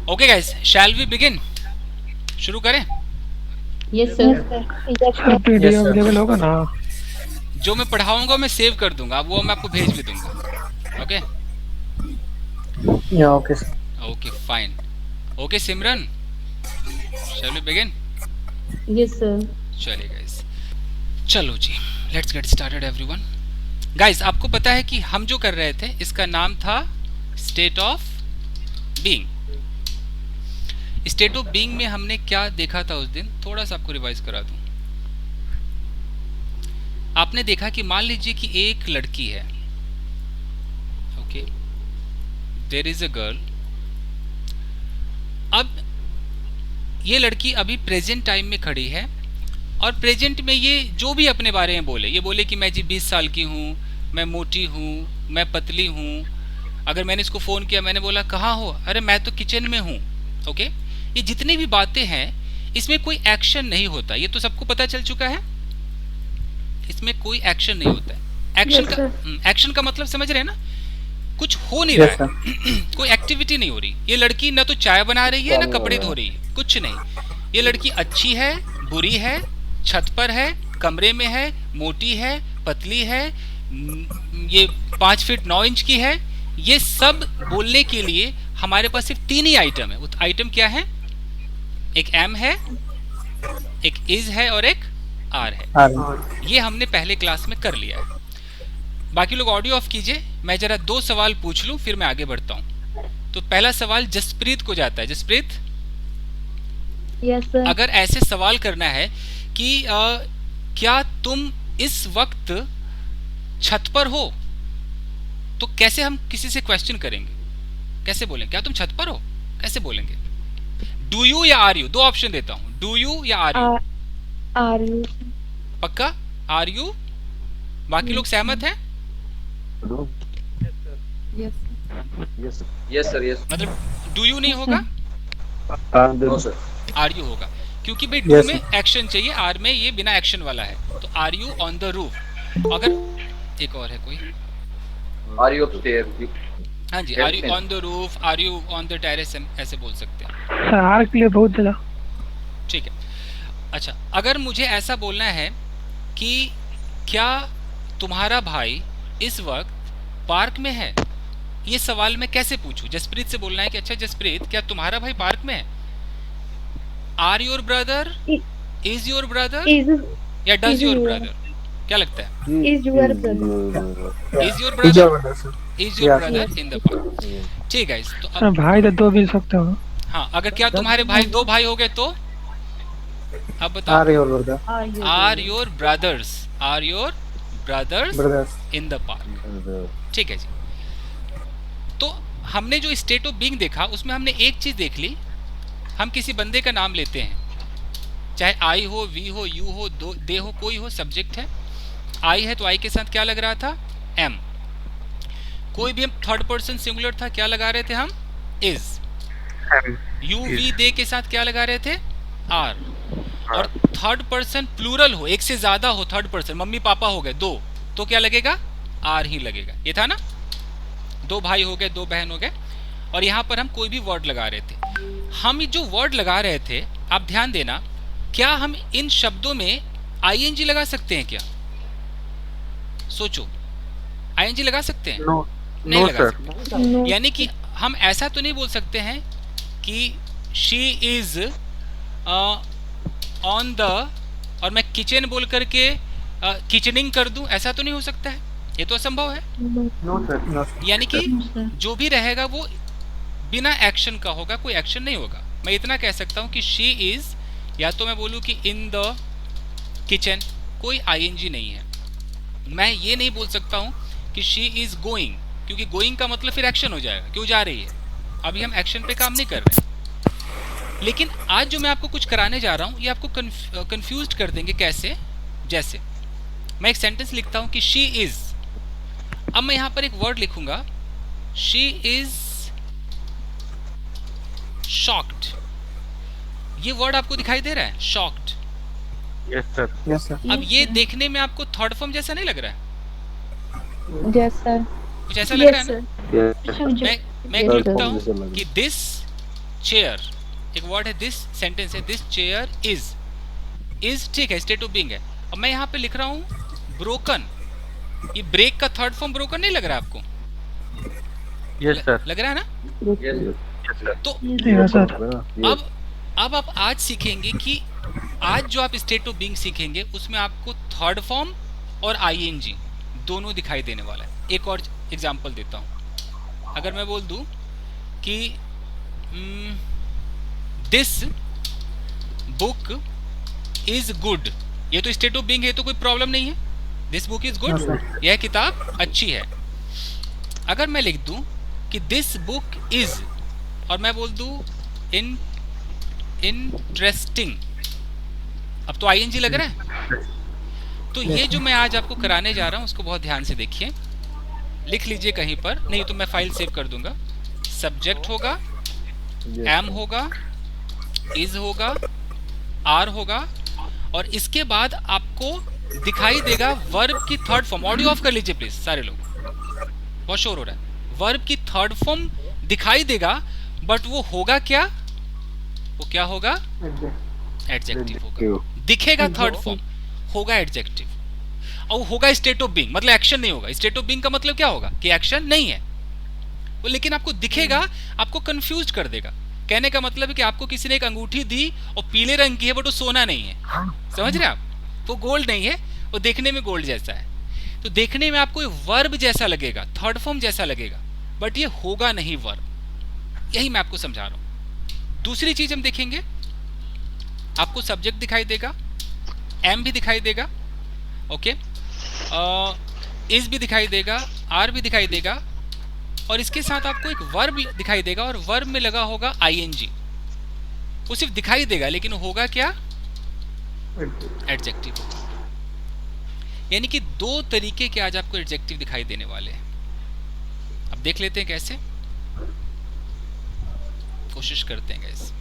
Okay guys, shall we begin? शुरू करें? Yes sir. Sir PDF Yes, sir. Available होगा ना? जो मैं पढ़ाऊंगा मैं सेव कर दूंगा, वो मैं आपको भेज भी दूंगा। Okay Yeah, okay, sir. Okay fine. Okay Simran, shall we begin? Yes sir. चलिए गाइस, चलो जी, let's get started everyone. Guys, आपको पता है कि हम जो कर रहे थे इसका नाम था state of being. State of being में हमने क्या देखा था उस दिन, थोड़ा सा आपको रिवाइज करा दूं। आपने देखा कि मान लीजिए कि एक लड़की है, okay, there is a girl. अब ये लड़की अभी प्रेजेंट टाइम में खड़ी है और प्रेजेंट में ये जो भी अपने बारे में बोले, ये बोले कि मैं जी 20 साल की हूँ, मैं मोटी हूँ, मैं पतली हूँ। अगर मैंने इसको फ़ोन किया, मैंने बोला कहाँ हो, अरे मैं तो किचन में हूँ। ओके, ये जितनी भी बातें हैं इसमें कोई एक्शन नहीं होता, ये तो सबको पता चल चुका है। इसमें कोई एक्शन नहीं होता है। एक्शन का मतलब समझ रहे हैं ना? कुछ हो नहीं Yes, रहा sir. है कोई एक्टिविटी नहीं हो रही। ये लड़की ना तो चाय बना रही है ना कपड़े धो रही है, कुछ नहीं। ये लड़की अच्छी है, बुरी है, छत पर है, कमरे में है, मोटी है, पतली है, ये 5 फीट 9 इंच की है। ये सब बोलने के लिए हमारे पास सिर्फ 3 ही आइटम है। वो आइटम क्या है? एक एम है, एक इज है और एक आर है। ये हमने पहले क्लास में कर लिया है। बाकी लोग ऑडियो ऑफ कीजिए, मैं जरा 2 सवाल पूछ लूं फिर मैं आगे बढ़ता हूं। तो पहला सवाल जसप्रीत को जाता है। Jaspreet, yes sir. अगर ऐसे सवाल करना है कि क्या तुम इस वक्त छत पर हो, तो कैसे हम किसी से क्वेश्चन करेंगे? कैसे बोलेंगे? क्या तुम छत पर हो, कैसे बोलेंगे? डू यू या आर यू? 2 ऑप्शन देता हूं, डू यू या आर यू। Are you. पक्का आर यू? बाकी लोग सहमत हैं? Yes sir, yes. मतलब डू यू नहीं होगा, नो सर। आर यू होगा, क्योंकि भाई डू Yes, में sir. एक्शन चाहिए, आर में ये बिना एक्शन वाला है। तो are you on the roof. अगर एक और है कोई, आर यू अपस्टेयर? हाँ जी, are you on the roof, are you on the terrace, ऐसे बोल सकते हैं। सर आर के लिए बहुत ज़्यादा। ठीक है। अच्छा, अगर मुझे ऐसा बोलना है कि क्या तुम्हारा भाई इस वक्त पार्क में है, ये सवाल मैं कैसे पूछूं? जसप्रीत से बोलना है कि अच्छा जसप्रीत, क्या तुम्हारा भाई पार्क में है? Are your brother, is your brother या डज योर ब्रदर? क्या लगता है? Is your brother. Is your Is your brother, brother, sir? Is your Yes. Brother in the park. ठीक है, तो सर अब भाई तो 2 भी सकते हो। हाँ, अगर क्या तुम्हारे भाई 2 भाई हो गए तो अब बताओ। Are your brother? Are your brothers, are your brothers Brothers. In the park. ठीक है जी। तो हमने जो स्टेट ऑफ बीइंग देखा उसमें हमने एक चीज देख ली, हम किसी बंदे का नाम लेते हैं, चाहे आई हो, वी हो, यू हो, दे हो, कोई हो, सब्जेक्ट है। आई है तो आई के साथ क्या लग रहा था? एम। कोई भी हम थर्ड पर्सन सिंगुलर था, क्या लगा रहे थे हम? इज। यू वी दे के साथ क्या लगा रहे थे? आर। और थर्ड पर्सन प्लूरल हो, एक से ज्यादा हो, थर्ड पर्सन मम्मी पापा हो गए 2, तो क्या लगेगा? आर ही लगेगा। ये था ना, 2 भाई हो गए, 2 बहन हो गए। और यहां पर हम कोई भी वर्ड लगा रहे थे। हम जो वर्ड लगा रहे थे, आप ध्यान देना, क्या हम इन शब्दों में आईएनजी लगा सकते हैं? क्या सोचो, आईएनजी लगा सकते हैं? No. नहीं No, लगा sir. सकते। यानी कि हम ऐसा तो नहीं बोल सकते हैं कि शी इज ऑन द, और मैं किचन बोल करके किचनिंग कर दूं, ऐसा तो नहीं हो सकता है, ये तो असंभव है। No, sir. No, sir. यानी कि जो भी रहेगा वो बिना एक्शन का होगा, कोई एक्शन नहीं होगा। मैं इतना कह सकता हूं कि शी इज, या तो मैं बोलूं कि इन द किचन, कोई आईएनजी नहीं है। मैं ये नहीं बोल सकता हूं कि शी इज गोइंग, क्योंकि गोइंग का मतलब फिर एक्शन हो जाएगा, क्यों जा रही है। अभी हम एक्शन पे काम नहीं कर रहे। लेकिन आज जो मैं आपको कुछ कराने जा रहा हूं ये आपको कंफ्यूज कर देंगे। कैसे? जैसे मैं एक सेंटेंस लिखता हूं कि शी इज, अब मैं यहां पर एक वर्ड लिखूंगा, शी इज शॉक्ड। ये वर्ड आपको दिखाई दे रहा है, shocked. Yes, sir. Yes, sir. अब ये देखने में आपको थर्ड फॉर्म जैसा नहीं लग रहा है? Yes sir. कुछ ऐसा लग रहा है ना? मैं लिखता हूँ कि दिस चेयर, एक वर्ड है दिस, सेंटेंस है दिस चेयर इज ठीक है, स्टेट ऑफ बीइंग है। अब मैं यहाँ पे लिख रहा हूँ ब्रोकन, ये ब्रेक का थर्ड फॉर्म ब्रोकन नहीं लग रहा है आपको? Yes, sir. लग रहा है ना? Yes, sir. तो yes, sir. अब आप आज सीखेंगे कि आज जो आप स्टेट ऑफ बीइंग सीखेंगे उसमें आपको थर्ड फॉर्म और आईएनजी दोनों दिखाई देने वाला है। एक और एग्जांपल देता हूँ। अगर मैं बोल दूं कि दिस बुक इज गुड, ये तो स्टेट ऑफ बीइंग है, तो कोई प्रॉब्लम नहीं है। दिस बुक इज गुड, यह किताब अच्छी है। अगर मैं लिख दूं कि दिस बुक इज, और मैं बोल दूं इंटरेस्टिंग, अब तो आईएनजी लग रहा है। तो ये जो मैं आज आपको कराने जा रहा हूं उसको बहुत ध्यान से देखिए, लिख लीजिए कहीं पर, नहीं तो मैं फाइल सेव कर दूंगा। सब्जेक्ट होगा, एम होगा, इज होगा, आर होगा, और इसके बाद आपको दिखाई देगा वर्ब की थर्ड फॉर्म। ऑडियो ऑफ कर लीजिए प्लीज सारे लोग, बहुत शोर हो रहा है। वर्ब की थर्ड फॉर्म दिखाई देगा, बट वो होगा क्या? वो क्या होगा? एडजेक्टिव होगा। दिखेगा थर्ड फॉर्म, होगा एडजेक्टिव, और वो होगा स्टेट ऑफ बीइंग, मतलब एक्शन नहीं होगा। स्टेट ऑफ बीइंग का मतलब क्या होगा? कि एक्शन नहीं है वो, लेकिन आपको दिखेगा, आपको कंफ्यूज कर देगा। कहने का मतलब है कि आपको किसी ने एक अंगूठी दी और पीले रंग की है, बट वो सोना नहीं है, समझ रहे हैं आप? वो गोल्ड नहीं है, वो देखने में गोल्ड जैसा है। तो देखने में आपको वर्ब जैसा लगेगा, थर्ड फॉर्म जैसा लगेगा, बट ये होगा नहीं वर्ब। यही मैं आपको समझा रहा हूं। दूसरी चीज हम देखेंगे, आपको सब्जेक्ट दिखाई देगा, एम भी दिखाई देगा, ओके, इज भी दिखाई देगा, आर भी दिखाई देगा, और इसके साथ आपको एक वर्ब दिखाई देगा, और वर्ब में लगा होगा आईएनजी। वो सिर्फ दिखाई देगा, लेकिन होगा क्या? एडजेक्टिव होगा। यानी कि दो तरीके के आज आपको एडजेक्टिव दिखाई देने वाले हैं। अब देख लेते हैं कैसे, कोशिश करते हैं गाइस।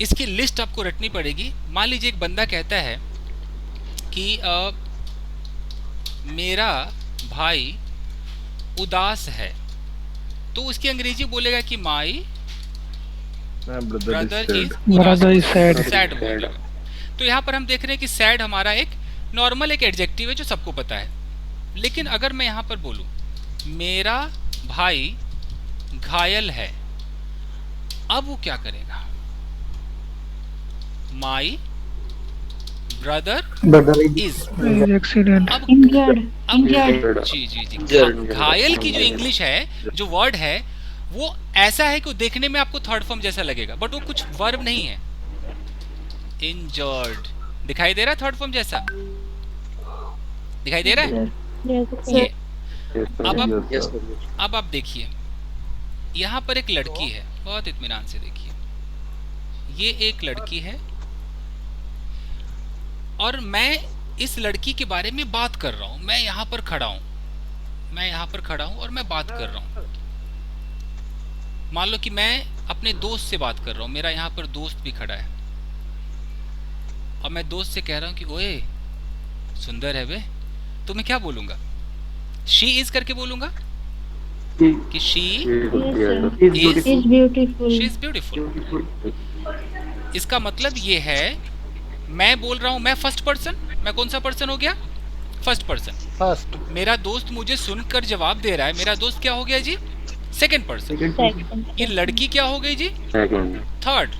इसकी लिस्ट आपको रटनी पड़ेगी। मान लीजिए एक बंदा कहता है कि मेरा भाई उदास है, तो उसकी अंग्रेजी बोलेगा कि माई ब्रदर इज सैड बोलेगा। तो यहाँ पर हम देख रहे हैं कि सैड हमारा एक नॉर्मल एक एडजेक्टिव है जो सबको पता है। लेकिन अगर मैं यहाँ पर बोलूँ मेरा भाई घायल है, अब वो क्या करेगा? माई ब्रदर इज एक्सीडेंट, जी। घायल की जो इंग्लिश है, जो वर्ड है, वो ऐसा है कि वो देखने में आपको थर्ड फॉर्म जैसा लगेगा, बट वो कुछ वर्ब नहीं है। इंजर्ड दिखाई दे रहा है, थर्ड फॉर्म जैसा दिखाई दे रहा है। ये अब आप देखिए, यहाँ पर एक लड़की है, बहुत इत्मीनान से देखिए, ये एक लड़की है, और मैं इस लड़की के बारे में बात कर रहा हूं। मैं यहाँ पर खड़ा हूं, और मैं बात कर रहा हूं। मान लो कि मैं अपने दोस्त से बात कर रहा हूं, मेरा यहाँ पर दोस्त भी खड़ा है, और मैं दोस्त से कह रहा हूं कि ओए सुंदर है बे, तो मैं क्या बोलूंगा? शी इज करके बोलूंगा कि शी इज ब्यूटीफुल। इसका मतलब ये है, मैं बोल रहा हूं, मैं फर्स्ट पर्सन, मैं कौन सा पर्सन हो गया? First person. मेरा दोस्त मुझे सुनकर जवाब दे रहा है, मेरा दोस्त क्या हो गया जी? Second person. ये लड़की क्या हो गई जी? थर्ड।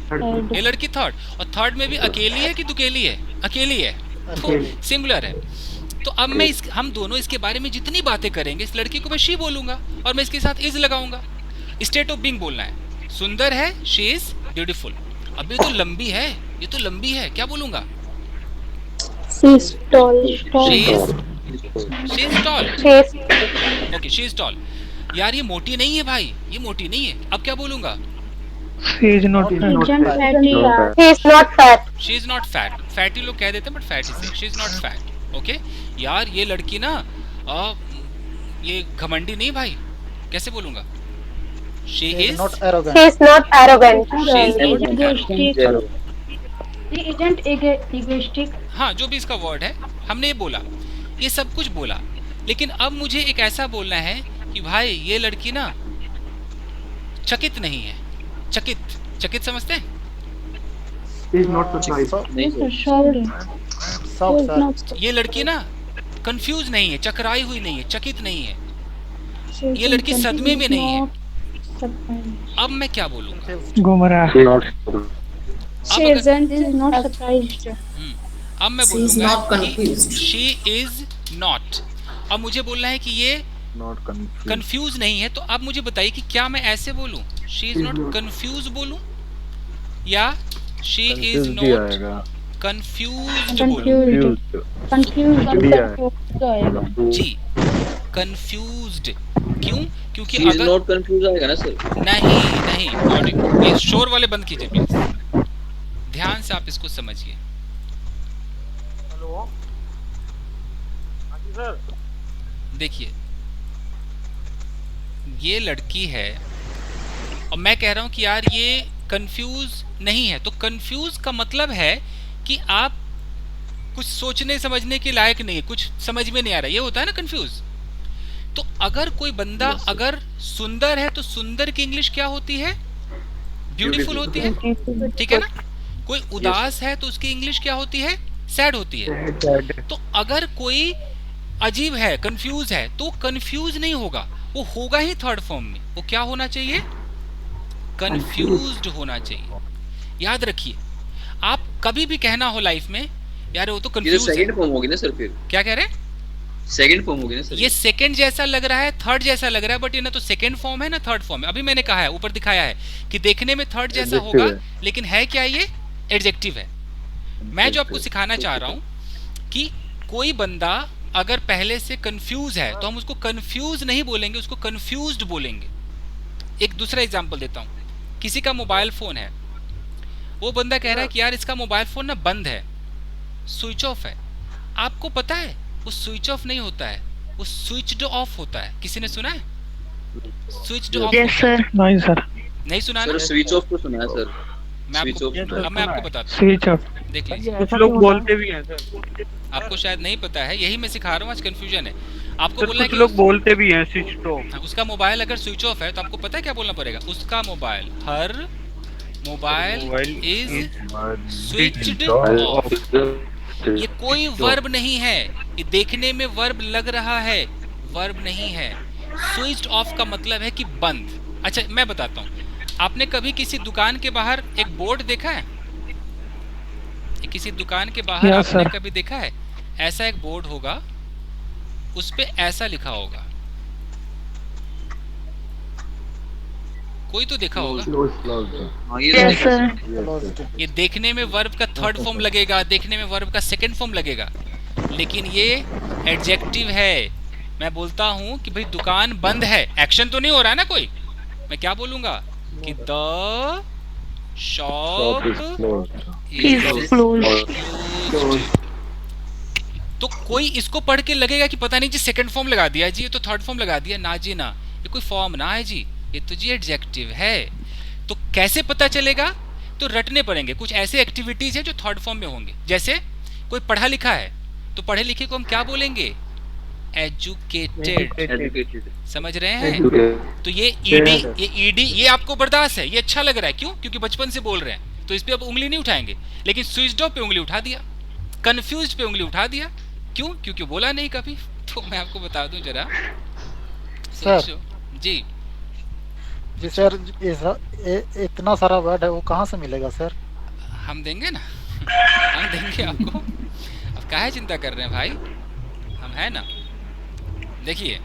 ये लड़की थर्ड, और थर्ड में भी अकेली है कि दुकेली है? अकेली है, तो सिंगुलर है। तो अब मैं हम दोनों इसके बारे में जितनी बातें करेंगे, इस लड़की को मैं शी बोलूंगा, और मैं इसके साथ इज लगाऊंगा। स्टेट ऑफ बीइंग बोलना है, सुंदर है, शी इज ब्यूटीफुल। अब ये तो लंबी है, ये तो लंबी है, क्या बोलूंगा? She is tall. Okay, she is tall. यार ये मोटी नहीं है भाई, ये मोटी नहीं है, अब क्या बोलूंगा? She is not fat. She is not fat. Fatty लोग कह देते हैं, but fat is, she is not fat. Okay, यार ये लड़की ना ये घमंडी नहीं भाई, कैसे बोलूंगा? She is not arrogant. हाँ, जो भी इसका वर्ड है, हमने ये बोला, ये सब कुछ बोला, लेकिन अब मुझे एक ऐसा बोलना है कि भाई ये लड़की ना चकित नहीं है। चकित, चकित समझते हैं? Is not surprised. Yes, sir. Shocked. He is not. ये लड़की ना कंफ्यूज नहीं है, चकराई हुई नहीं है, चकित नहीं है, She is ये लड़की not सदमे में नहीं है। surprised. अब मैं क्या बोलूँगा? गुमराह। Not. She is not surprised. अब मैं बोलूँगा कि she is not। अब मुझे बोलना है कि ये Not confused. कंफ्यूज नहीं है, तो अब मुझे बताइए कि क्या मैं ऐसे बोलूं शी इज नॉट कंफ्यूज बोलूं या शी इज नॉट कंफ्यूज्ड बोलूं? Confused आएगा। जी, कंफ्यूज्ड। क्यों? क्योंकि She is अगर not confused आएगा ना सर? नहीं, ऑडियो ये शोर वाले बंद कीजिए प्लीज, ध्यान से आप इसको समझिए। हेलो, हाँ जी सर। देखिए, ये लड़की है और मैं कह रहा हूं कि यार ये कंफ्यूज नहीं है, तो कंफ्यूज का मतलब है कि आप कुछ सोचने समझने के लायक नहीं है, कुछ समझ में नहीं आ रहा, ये होता है ना कंफ्यूज। तो अगर कोई बंदा अगर सुंदर है तो सुंदर की इंग्लिश क्या होती है? ब्यूटीफुल होती है, ठीक है ना? कोई उदास है तो उसकी इंग्लिश क्या होती है? सैड होती है। तो अगर कोई अजीब है, कंफ्यूज है, तो कंफ्यूज नहीं होगा, वो होगा ही थर्ड फॉर्म में। वो क्या होना चाहिए? कंफ्यूज्ड होना चाहिए। याद रखिए, आप कभी भी कहना हो लाइफ में यार वो तो ये कंफ्यूज है, सेकंड फॉर्म होगी ना सर? फिर क्या कह रहे हैं? सेकंड फॉर्म होगी ना सर? ये सेकंड जैसा लग रहा है, थर्ड जैसा लग रहा है, बट ये ना तो सेकंड फॉर्म है ना थर्ड फॉर्म है। अभी मैंने कहा है, ऊपर दिखाया है कि देखने में थर्ड जैसा होगा, लेकिन है क्या? ये एडजेक्टिव है। मैं जो आपको सिखाना चाह रहा हूं कि कोई बंदा अगर पहले से कंफ्यूज है तो हम उसको कंफ्यूज नहीं बोलेंगे, उसको कंफ्यूज्ड बोलेंगे। एक दूसरा एग्जांपल देता हूं, किसी का मोबाइल फोन है, वो बंदा कह रहा है कि यार इसका मोबाइल फोन ना बंद है, स्विच ऑफ है। आपको पता है वो स्विच ऑफ नहीं होता है, वो स्विच्ड ऑफ होता है। किसी ने सुना है स्विच्ड ऑफ? Yes sir. नहीं सर। नहीं सुना सर ना? स्विच ऑफ तो सुना है सर। मैं स्विच आपको ऑफ सुना है। अब मैं आपको बताता हूँ, स्विच ऑफ। देख लीजिए। कुछ लोग बोलते भी हैं सर। आपको शायद नहीं पता है, यही मैं सिखा रहा हूँ, आज कंफ्यूजन है। आपको सर बोलना है कुछ कि लोग बोलते भी हैं स्विच ऑफ। उसका मोबाइल अगर स्विच ऑफ है तो आपको पता है क्या बोलना पड़ेगा? उसका mobile, her mobile is switched off. ये कोई वर्ब नहीं है, ये देखने में वर्ब लग रहा है, वर्ब नहीं है। स्विच्ड ऑफ का मतलब है कि बंद। अच्छा मैं बताता हूँ, आपने कभी किसी दुकान के बाहर एक बोर्ड देखा है? किसी दुकान के बाहर Yes, आपने sir. कभी देखा है? ऐसा एक बोर्ड होगा, उस पे ऐसा लिखा होगा, कोई तो देखा होगा। हाँ ये Yes सर। sir. ये देखने में वर्ब का थर्ड फॉर्म लगेगा, देखने में वर्ब का सेकंड फॉर्म लगेगा, लेकिन ये एडजेक्टिव है। मैं बोलता हूँ कि भाई दुकान बंद है, एक्शन तो नहीं हो रहा है ना कोई, मैं क्या बोलूंगा कि द शॉप Is closed. तो कोई इसको पढ़ के लगेगा कि पता नहीं जी सेकंड फॉर्म लगा दिया जी, ये तो थर्ड फॉर्म लगा दिया। ना जी ना, ये कोई फॉर्म ना है जी, ये तो जी एडजेक्टिव है। तो कैसे पता चलेगा? तो रटने पड़ेंगे, कुछ ऐसे एक्टिविटीज है जो थर्ड फॉर्म में होंगे। जैसे कोई पढ़ा लिखा है तो पढ़े लिखे को हम क्या बोलेंगे? एजुकेटेड। समझ रहे हैं? तो ये ईडी ये आपको बर्दाश्त है, ये अच्छा लग रहा है। क्यों? क्योंकि बचपन से बोल रहे हैं तो इस पे अब उंगली नहीं उठाएंगे। लेकिन स्विच्ड ऑफ पे उंगली उठा दिया, कंफ्यूज्ड पे उंगली उठा दिया। क्यों? क्योंकि बोला नहीं कभी। तो मैं आपको बता दूं जरा सर। जी जी सर, इतना सारा वर्ड है, वो कहाँ से मिलेगा सर? हम देंगे ना, हम देंगे आपको। अब काहे चिंता कर रहे हैं भाई, हम है ना। देखिए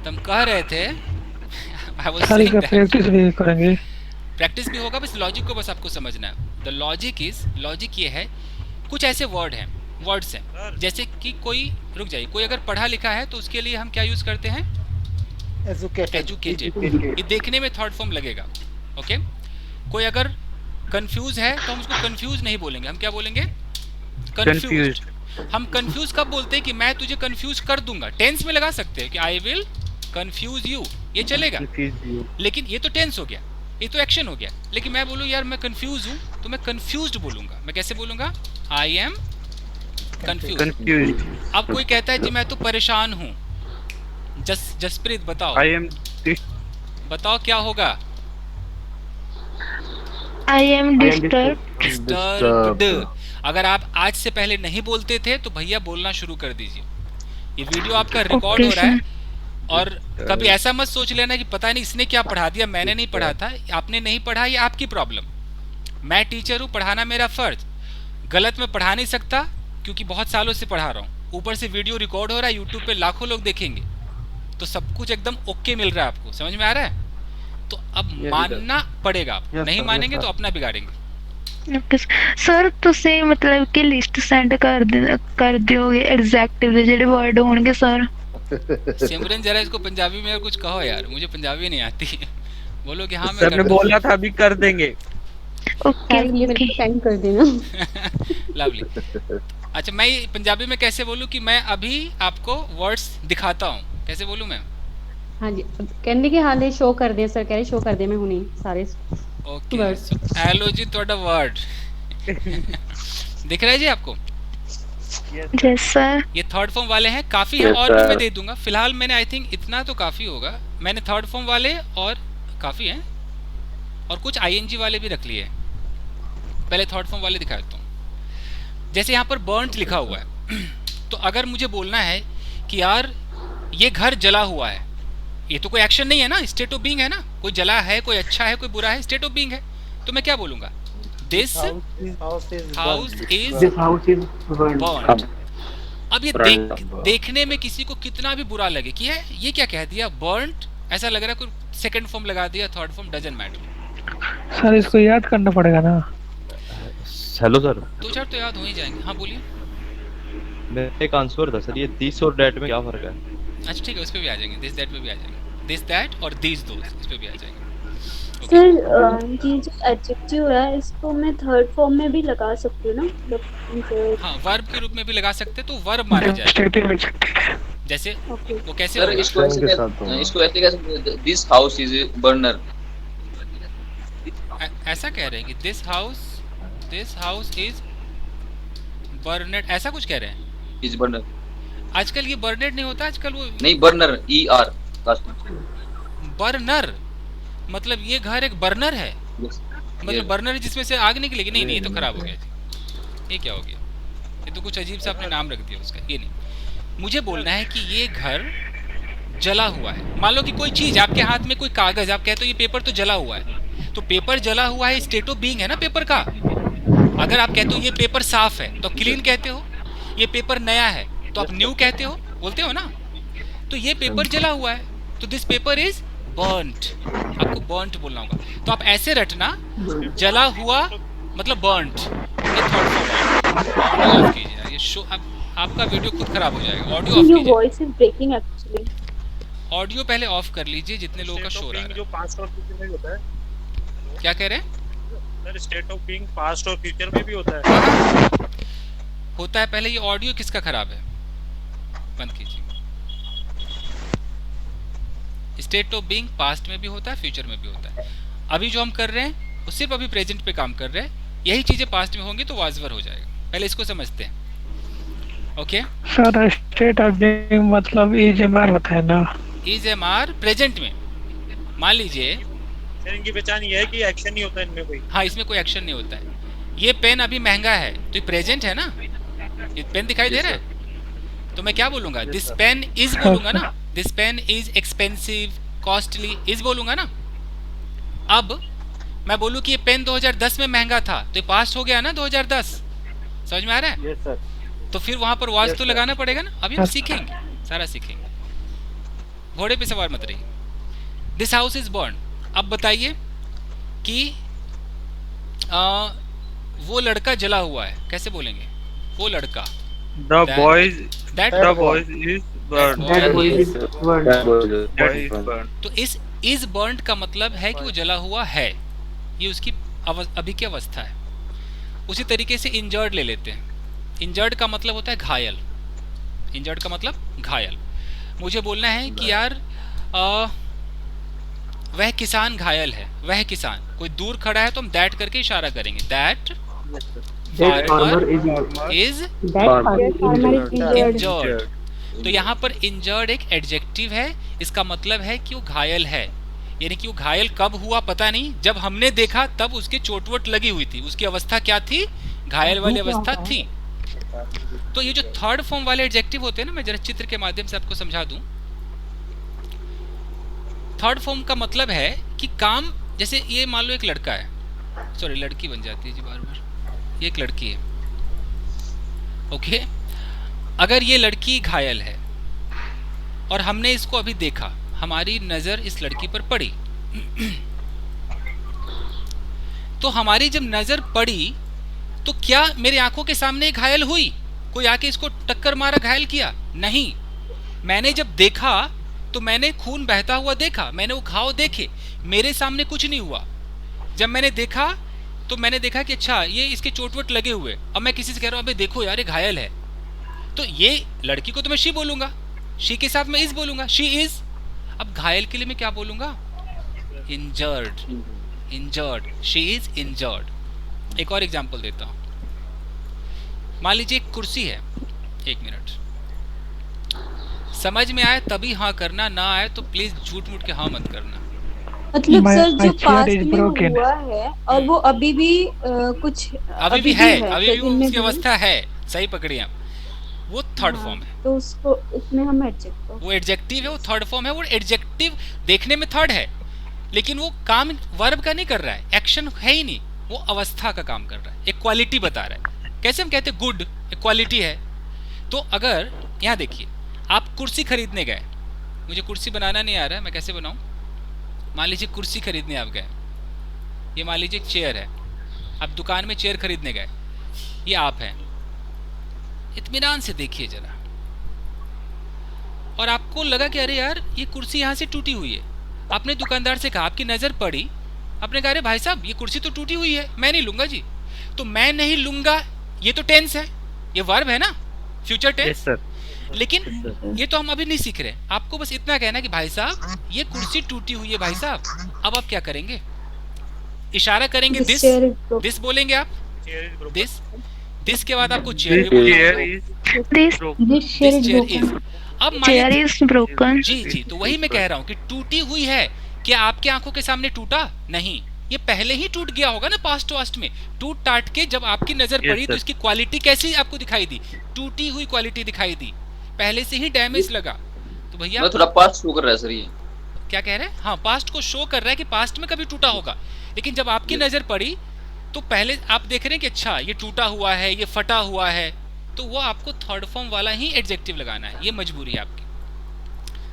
तुम कह रहे थे सारी का प्रैक्टिस भी करेंगे। प्रैक्टिस भी होगा, बस लॉजिक को बस आपको समझना है। द लॉजिक इज, लॉजिक ये है, कुछ ऐसे वर्ड हैं, वर्ड्स हैं, जैसे कि कोई, रुक जाइए, कोई अगर पढ़ा लिखा है तो उसके लिए हम क्या यूज करते हैं? एजुकेटेड। ये देखने में थर्ड फॉर्म लगेगा। ओके। कोई अगर कंफ्यूज है तो हम उसको कंफ्यूज नहीं बोलेंगे, हम क्या बोलेंगे? कंफ्यूज। हम कंफ्यूज कब बोलते हैं? कि मैं तुझे कंफ्यूज कर दूंगा। टेंस में लगा सकते हैं कि आई विल कंफ्यूज यू, ये चलेगा। लेकिन ये तो टेंस हो गया, ये तो एक्शन हो गया। लेकिन मैं बोलूँ यार मैं कंफ्यूज हूँ, तो मैं कंफ्यूज्ड बोलूंगा। मैं कैसे बोलूंगा? I am confused. अब कोई कहता है जी मैं तो परेशान हूँ, जसप्रीत बताओ। आई एम बताओ क्या होगा? I am disturbed. डिस्टर्ब्ड। अगर आप आज से पहले नहीं बोलते थे तो भैया बोलना शुरू कर दीजिए। ये वीडियो आपका रिकॉर्ड Okay, हो रहा है। sir. और कभी ऐसा मत सोच लेना कि पता नहीं इसने क्या पढ़ा दिया, मैंने नहीं पढ़ा था। आपने नहीं पढ़ा, ये आपकी प्रॉब्लम। मैं टीचर हूँ, पढ़ाना मेरा फर्ज। गलत मैं पढ़ा नहीं सकता क्योंकि बहुत सालों से पढ़ा रहा हूँ। ऊपर से वीडियो रिकॉर्ड हो रहा है, यूट्यूब पे लाखों लोग देखेंगे, तो सब कुछ एकदम ओके मिल रहा है। आपको समझ में आ रहा है? तो अब मानना पड़ेगा। आप नहीं मानेंगे तो अपना बिगाड़ेंगे। Okay, सर ਤੁਸੀਂ ਮਤਲਬ ਕਿ ਲਿਸਟ ਸੈਂਡ ਕਰ ਦਿਓਗੇ ਐਡਜੈਕਟਿਵ ਦੇ ਜਿਹੜੇ ਵਰਡ ਹੋਣਗੇ ਸਰ? सिमरन जरा इसको पंजाबी में कुछ कहो यार, मुझे पंजाबी नहीं आती। बोलो कि हाँ मैं सर ने बोला था अभी कर देंगे। ओके ओके सेंड कर देना। लवली। अच्छा, मैं पंजाबी में कैसे बोलूँ कि मैं अभी आपको वर्ड्स दिखाता हूँ, कैसे बोलूँ मैं? हाँ जी, कहने कि हाले शो कर दे सर, कह रहे शो कर दे मैं हुनी सारे। Okay, Words. हेलो जी, थोड़ा वर्ड दिख रहा है जी आपको? Yes sir. ये थर्ड फॉर्म वाले हैं, काफी है और भी मैं दे दूंगा। फिलहाल मैंने आई थिंक इतना तो काफी होगा। मैंने थर्ड फॉर्म वाले और काफी हैं और कुछ आईएनजी वाले भी रख लिए। पहले थर्ड फॉर्म वाले दिखा देता हूँ। जैसे यहाँ पर बर्न्ट लिखा हुआ है, तो अगर मुझे बोलना है कि यार ये घर जला हुआ है, ये तो कोई एक्शन नहीं है ना, स्टेट ऑफ बीइंग है ना। कोई जला है, कोई अच्छा है, कोई बुरा है, स्टेट ऑफ बीइंग है। तो मैं क्या बोलूंगा? This house is burned. अब ये देखने में किसी को कितना भी बुरा लगे कि ये क्या कह दिया बर्न्ड, ऐसा लग रहा है कोई सेकंड फॉर्म लगा दिया, third form doesn't matter. Sir इसको याद करना पड़ेगा ना। हेलो सर, दो चार तो याद हो ही जाएंगे। हाँ बोलिए। मैं एक आंसर था सर, ये दिस और दैट में क्या फर्क है? अच्छा ठीक है, उस पे भी आ जाएंगे। दिस दैट पे भी आ जाएंगे। दिस दैट और दीज दोस, इस पे भी आ जाएंगे। सर ये जो एडजेक्टिव है इसको मैं थर्ड फॉर्म में भी लगा सकती हूँ ना, मतलब हाँ, वर्ब के रूप में भी लगा सकते, तो वर्ब माना जाएगा। जैसे वो कैसे सर होगा? इसको ऐसे कह सकते हैं, दिस हाउस इज बर्नर। ऐसा कह रहे हैं कि दिस हाउस इज बर्नेड, ऐसा कुछ कह रहे हैं। Is burner. आजकल ये बर्नेड नहीं होता, आजकल वो नहीं, बर्नर ER। बर्नर मतलब ये घर एक बर्नर है, मतलब बर्नर जिसमें से आग निकलेगी। नहीं नहीं, ये तो खराब हो गया जी। ये क्या हो गया? ये तो कुछ अजीब सा आपने नाम रख दिया उसका। ये नहीं, मुझे बोलना है कि ये घर जला हुआ है। मान लो कि कोई चीज आपके हाथ में, कोई कागज, आप कहते हो ये पेपर तो जला हुआ है, तो पेपर जला हुआ है स्टेट ऑफ बीइंग है ना पेपर का। अगर आप कहते हो ये पेपर साफ है तो क्लीन कहते हो, ये पेपर नया है तो आप न्यू कहते हो, बोलते हो ना। तो ये पेपर जला हुआ है, तो दिस पेपर इज बर्न्ट। आपको बर्न्ट बोलना होगा। तो आप ऐसे रटना, जला हुआ मतलब बर्न्ट। ये थर्ड फॉर्म ऑफ कीजिए। ये शो आपका वीडियो खुद खराब हो जाएगा। ऑडियो ऑफ कीजिए। Voice is breaking actually. Audio पहले ऑफ कर लीजिए, जितने लोगों का शोर आ रहा है। जो पास्ट और फ्यूचर में भी होता है। क्या कह रहे हैं sir? State of being past और फ्यूचर में भी होता है। होता है। पहले ये ऑडियो किसका खराब है, बंद कीजिए। स्टेट ऑफ बीइंग पास्ट में भी होता है, फ्यूचर में भी होता है। अभी जो हम कर रहे हैं वो सिर्फ अभी प्रेजेंट पे काम कर रहे हैं। यही चीजें पास्ट में होंगी तो वाजवर हो जाएगा। पहले इसको समझते हैं। Okay sir, state of being मतलब EMR होता है ना? EMR प्रेजेंट में। मान लीजिए सर इनकी पहचान ये है कि एक्शन नहीं होता इनमें कोई। हाँ, इसमें कोई एक्शन नहीं होता है। ये पेन अभी महंगा है तो ये प्रेजेंट है ना, ये पेन दिखाई दे रहा है, तो मैं क्या बोलूंगा? दिस पेन इज बोलूंगा ना। This pen is expensive, costly, is बोलूंगा ना। अब मैं बोलूं कि ये पेन 2010 में महंगा था, तो ये पास्ट हो गया ना 2010। समझ में आ रहा है? Yes sir. तो फिर वहां पर वाज तो लगाना पड़ेगा ना। अभी हम सीखेंगे, सारा सीखेंगे। घोड़े पे सवार मत रहिए। This house is burn. अब बताइए कि वो लड़का जला हुआ है, कैसे बोलेंगे? वो लड़का, The boys is burned. तो इस इज बर्न्ड का मतलब है कि वो जला हुआ है, ये उसकी अभी की अवस्था है। उसी तरीके से इंजर्ड ले लेते हैं। इंजर्ड का मतलब होता है घायल। इंजर्ड का मतलब घायल। मुझे बोलना है कि यार वह किसान घायल है। वह किसान, कोई दूर खड़ा है तो हम दैट करके इशारा करेंगे। That farmer is injured. तो यहाँ पर इंजर्ड एक एडजेक्टिव है, इसका मतलब है कि वो घायल है यानी कि वो घायल कब हुआ पता नहीं, जब हमने देखा तब उसकी चोट-वोट लगी हुई थी, उसकी अवस्था क्या थी, घायल वाली अवस्था थी। तो ये जो थर्ड फॉर्म वाले एडजेक्टिव होते हैं ना, मैं जरा चित्र के माध्यम से आपको समझा दूं। थर्ड फॉर्म का मतलब है कि काम, जैसे ये मान लो एक लड़का है, सॉरी लड़की बन जाती है जी बार बार, ये एक लड़की है, ओके। अगर ये लड़की घायल है और हमने इसको अभी देखा, हमारी नजर इस लड़की पर पड़ी तो हमारी जब नजर पड़ी तो क्या मेरे आंखों के सामने घायल हुई, कोई आके इसको टक्कर मारा घायल किया? नहीं, मैंने जब देखा तो मैंने खून बहता हुआ देखा, मैंने वो घाव देखे, मेरे सामने कुछ नहीं हुआ। जब मैंने देखा तो मैंने देखा कि अच्छा ये इसके चोट-वोट लगे हुए, अब मैं किसी से कह रहा हूँ अबे देखो यार ये घायल है, तो ये लड़की को तो मैं शी बोलूंगा, शी के साथ मैं इज बोलूंगा, शी इज। अब घायल के लिए मैं क्या बोलूंगा? Injured, injured, she is injured. एक और एग्जांपल देता हूं, मान लीजिए एक कुर्सी है, एक मिनट, समझ में आए तभी हाँ करना, ना आए तो प्लीज झूठ मूठ के हाँ मत करना। मतलब My- सर my जो chair पास्ट is में broken. हुआ है और वो अभी भी कुछ अभी भी है, अभी भी present में उसकी अवस्था है, सही पकड़ी आप, वो थर्ड फॉर्म है, तो उसको इसमें हम एडजेक्टिव, वो एडजेक्टिव है, वो थर्ड फॉर्म है। वो एडजेक्टिव देखने में थर्ड है, लेकिन वो काम वर्ब का नहीं कर रहा है, एक्शन है ही नहीं, वो अवस्था का काम कर रहा है, एक क्वालिटी बता रहा है। कैसे हम कहते हैं गुड, एक क्वालिटी है। तो अगर यहाँ देखिए, आप कुर्सी खरीदने गए, मुझे कुर्सी बनाना नहीं आ रहा है, मैं कैसे बनाऊं? मान लीजिए कुर्सी खरीदने आप गए, ये मान लीजिए एक चेयर है, आप दुकान में चेयर खरीदने गए, ये आप हैं, इत्मीनान से देखिए जरा, और आपको लगा कि अरे यार ये कुर्सी यहाँ से टूटी हुई है, आपने दुकानदार से कहा, आपकी नजर पड़ी, आपने कहा अरे भाई साहब ये कुर्सी तो टूटी हुई है, मैं नहीं लूंगा जी। तो मैं नहीं लूंगा, ये तो टेंस है, ये वर्ब है ना, फ्यूचर टेंस। लेकिन ये तो हम अभी नहीं सीख रहे, आपको बस इतना कहना कि भाई साहब ये कुर्सी टूटी हुई है भाई साहब। अब आप क्या करेंगे? इशारा करेंगे, दिस, दिस बोलेंगे आप, दिस, दिस के बाद आपको चेयर भी बोलना, This चेयर इज। अब chair is broken. जी जी, तो वही मैं कह रहा हूँ कि टूटी हुई है, क्या आपके आंखों के सामने टूटा? नहीं, ये पहले ही टूट गया होगा ना, पास्ट वास्ट में टूट टाट के जब आपकी नजर पड़ी तो इसकी क्वालिटी कैसी आपको दिखाई दी? टूटी हुई क्वालिटी दिखाई दी, पहले से ही डैमेज लगा। तो भैया मैं थोड़ा पास्ट शो कर रहा है सर, ये क्या कह रहे हैं? हाँ, पास्ट को शो कर रहा है कि पास्ट में कभी टूटा होगा, लेकिन जब आपकी नजर पड़ी तो पहले आप देख रहे हैं कि अच्छा ये टूटा हुआ है, ये फटा हुआ है, तो वो आपको थर्ड फॉर्म वाला ही एडजेक्टिव लगाना है, ये मजबूरी है आपकी।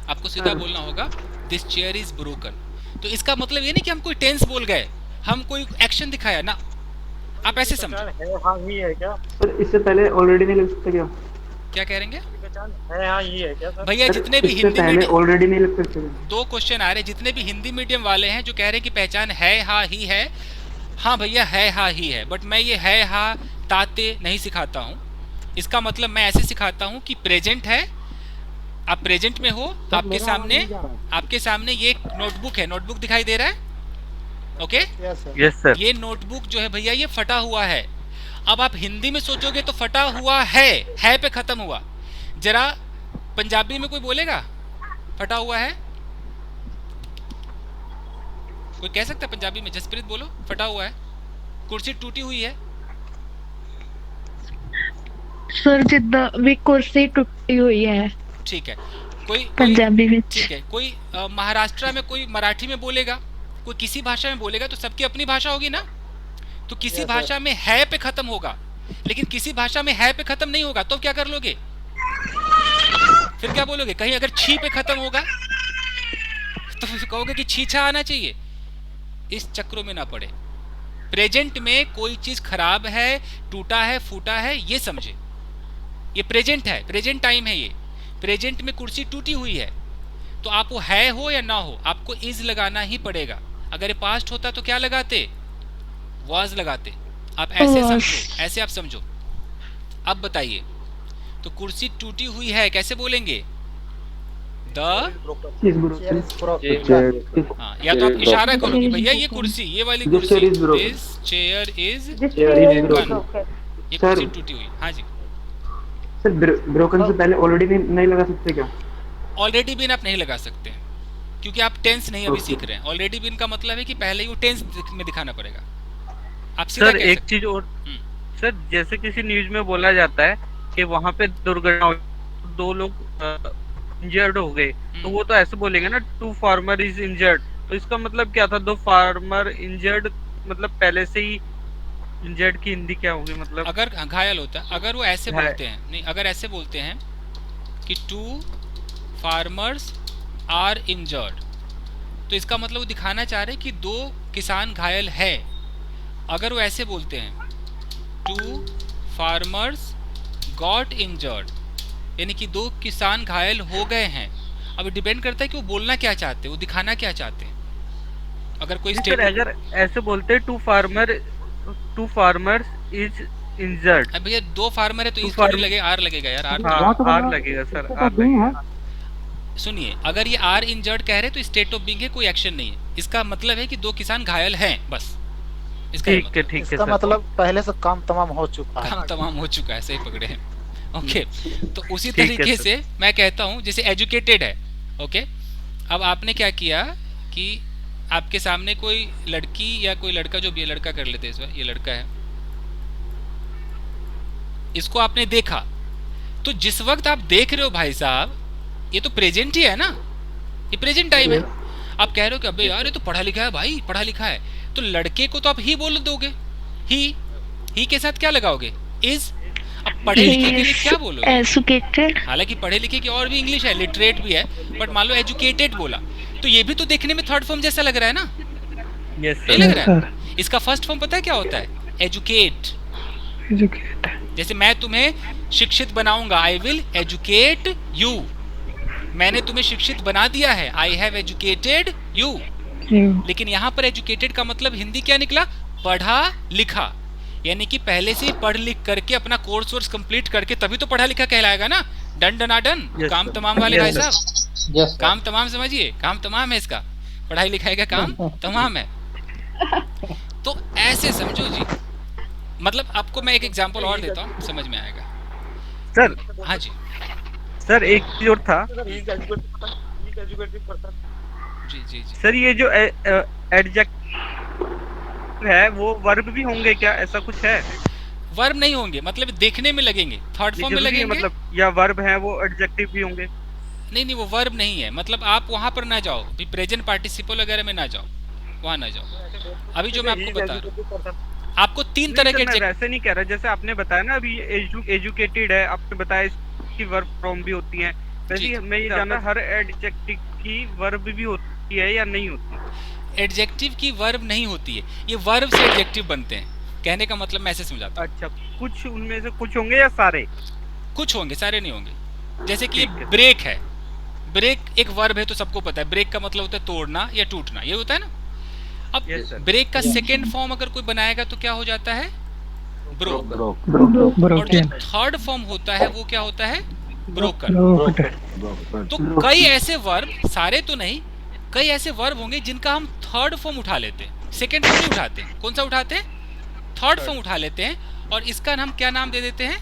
आपको सीधा बोलना होगा दिस चेयर इज ब्रोकन। तो इसका मतलब ये नहीं कि हम कोई टेंस बोल गए, हम कोई एक्शन दिखाया ना, आप ऐसे समझो। है हाँ ही है क्या? सर इससे पहले ऑलरेडी नहीं लग सकते क्या? क्या कह रहे हैं? पहचान है हाँ ही है क्या सर? भैया जितने भी इससे हिंदी पहले मीडियम, ऑलरेडी नहीं लग सकते? दो क्वेश्चन आ रहे, जितने भी हिंदी मीडियम वाले हैं जो कह रहे हैं कि पहचान है हा ही है, हाँ भैया है हा ही है, बट मैं ये है हा ताते नहीं सिखाता हूँ। इसका मतलब मैं ऐसे सिखाता हूँ कि प्रेजेंट है, आप प्रेजेंट में हो, आपके सामने ये एक नोटबुक है, नोटबुक दिखाई दे रहा है, ओके? Yes sir. ये नोटबुक जो है भैया ये फटा हुआ है। अब आप हिंदी में सोचोगे तो फटा हुआ है पे खत्म हुआ। जरा पंजाबी में कोई बोलेगा फटा हुआ है? कोई कह सकता है पंजाबी में? जसप्रीत बोलो, फटा हुआ है, कुर्सी टूटी हुई है। सर जिद्दां भी कुर्सी टूटी हुई है ठीक है, कोई पंजाबी में। ठीक है, कोई महाराष्ट्र में, कोई मराठी में बोलेगा, कोई किसी भाषा में बोलेगा, तो सबकी अपनी भाषा होगी ना। तो किसी भाषा में है पे खत्म होगा, लेकिन किसी भाषा में है पे खत्म नहीं होगा, तो क्या कर लोगे? फिर क्या बोलोगे? कहीं अगर छी पे खत्म होगा तो फिर कहोगे कि छीछा आना चाहिए। इस चक्रों में ना पड़े। प्रेजेंट में कोई चीज खराब है, टूटा है, फूटा है, ये समझे, ये प्रेजेंट है, प्रेजेंट टाइम है। ये प्रेजेंट में कुर्सी टूटी हुई है, तो आप वो है हो या ना हो, आपको इज लगाना ही पड़ेगा। अगर ये पास्ट होता तो क्या लगाते? वाज लगाते। आप ऐसे समझो, ऐसे आप समझो। अब बताइए, तो कुर्सी टूटी हुई है कैसे बोलेंगे? द, हाँ, या तो आप इशारा करो कि भैया ये कुर्सी, ये वाली कुर्सी, दिस चेयर इज ब्रोकन, ये कुर्सी टूटी हुई। हाँ जी सर ब्रोकन से पहले ऑलरेडी नहीं लगा सकते क्या? ऑलरेडी भी आप नहीं लगा सकते, क्योंकि आप टेंस नहीं अभी सीख रहे हैं। ऑलरेडी बीन का मतलब है कि पहले ही वो टेंस में दिखाना पड़ेगा। आप सीधा सर कह एक सकते चीज और, सर जैसे किसी न्यूज में बोला जाता है कि वहाँ पे दुर्घटना हुई, 2 लोग इंजर्ड हो गए, तो वो तो ऐसे बोलेंगे ना 2 फार्मर इज इंजर्ड, तो इसका मतलब क्या था? 2 फार्मर इंजर्ड मतलब पहले से ही इंजर्ड की हिंदी क्या होगी? मतलब अगर घायल होता, अगर वो ऐसे बोलते हैं, नहीं अगर ऐसे बोलते हैं कि 2 फार्मर्स आर इंजर्ड, तो इसका मतलब वो दिखाना चाह रहे हैं कि 2 किसान घायल है। अगर वो ऐसे बोलते हैं 2 फार्मर्स गॉट इंजर्ड, यानी कि 2 किसान घायल हो गए हैं। अब डिपेंड करता है कि वो बोलना क्या चाहते हैं, वो दिखाना क्या चाहते हैं। अगर कोई सर अगर ऐसे बोलते हैं 2 फार्मर्स इज इंजर्ड, अब भैया 2 फार्मर है तो इस थोड़ी लगे आर लगेगा यार, आर आर लगेगा सर, आर लगेगा। सुनिए, अगर ये आर इंजर्ड कह रहे तो स्टेट ऑफ बीइंग है, कोई एक्शन नहीं है। इसका मतलब है कि 2 किसान घायल हैं, बस इसका ठीक है, ठीक है। इसका मतलब पहले से काम तमाम हो चुका है। काम तमाम हो चुका है, सही पकड़े हैं। ओके, तो उसी तरीके से मैं कहता हूँ जैसे एजुकेटेड है। ओके, अब आपने क्या किया कि आपके सामने कोई लड़की या कोई लड़का, जो भी है लड़का कर लेते हैं इस बार, ये लड़का है, इसको आपने देखा, तो जिस वक्त आप देख रहे हो भाई साहब, ये तो प्रेजेंट ही है ना, ये प्रेजेंट टाइम है। आप कह रहे हो कि अबे यार ये तो पढ़ा लिखा है भाई, पढ़ा लिखा है, तो लड़के को तो आप ही बोल दोगे, ही के साथ क्या लगाओगे? इज। अब पढ़े लिखे के लिए क्या बोलोगे? एजुकेटेड। हालांकि पढ़े लिखे की और भी इंग्लिश है, लिटरेट भी है, बट मान लो एजुकेटेड बोला, तो ये भी तो देखने में थर्ड फॉर्म जैसा लग रहा है ना? यस नहीं लग रहा है? इसका फर्स्ट फॉर्म पता है क्या होता है? एजुकेट। जैसे मैं तुम्हें शिक्षित बनाऊंगा, आई विल एजुकेट यू। मैंने तुम्हें शिक्षित बना दिया है, आई हैव एजुकेटेड यू। लेकिन यहाँ पर एजुकेटेड का मतलब हिंदी क्या निकला? पढ़ा लिखा, यानी कि पहले से ही पढ़ लिख करके अपना कोर्स वोर्स कंप्लीट करके तभी तो पढ़ा लिखा कहलाएगा ना। डन डना डन, काम तमाम वाले भाई साहब, काम तमाम समझिए, काम तमाम है इसका, पढ़ाई लिखाई का काम तमाम है। तो ऐसे समझो जी, मतलब आपको मैं एक एग्जांपल और देता हूँ, समझ में आएगा सर। हाँ जी सर एक चीज और था जी जी जी सर, ये जो एडजेक्ट है वो वर्ब भी होंगे क्या? ऐसा कुछ है? वर्ब नहीं होंगे, मतलब देखने में लगेंगे, थर्ड फॉर्म में लगेंगे, मतलब या वर्ब है वो एडजेक्टिव भी होंगे? नहीं, वो वर्ब नहीं है। मतलब आप वहां पर ना जाओ, भी प्रेजेंट पार्टिसिपल वगैरह में ना जाओ, वहां ना जाओ। अभी जो मैं आपको बता रहा हूँ, आपको 3 तरह के वैसे नहीं कह रहा, जैसे आपने बताया ना अभी एजुकेटेड है, आपने बताया इसकी वर्ब फॉर्म भी होती है, वैसे मैं ये जानना हर एडजेक्टिव की वर्ब भी होती है या नहीं होती? एडजेक्टिव की वर्ब नहीं होती है, ये वर्ब से एडजेक्टिव बनते हैं। कहने का मतलब मैं ऐसे समझाता हूँ। अच्छा, कुछ उनमें से कुछ होंगे या सारे? कुछ होंगे, सारे नहीं होंगे। जैसे कि ब्रेक है, ब्रेक एक वर्ब है तो सबको पता है, ब्रेक का मतलब होता है तोड़ना या टूटना, ये होता है ना। अब ब्रेक का सेकेंड फॉर्म अगर कोई बनाएगा तो क्या हो जाता है? ब्रोक। और जो थर्ड फॉर्म होता है वो क्या होता है? ब्रोकन। तो कई ऐसे वर्ब, सारे तो नहीं, कई ऐसे वर्ब होंगे जिनका हम थर्ड फॉर्म उठा लेते हैं, सेकेंड फॉर्म नहीं उठाते हैं। कौन सा उठाते हैं? थर्ड फॉर्म उठा लेते हैं, और इसका हम क्या नाम दे देते हैं?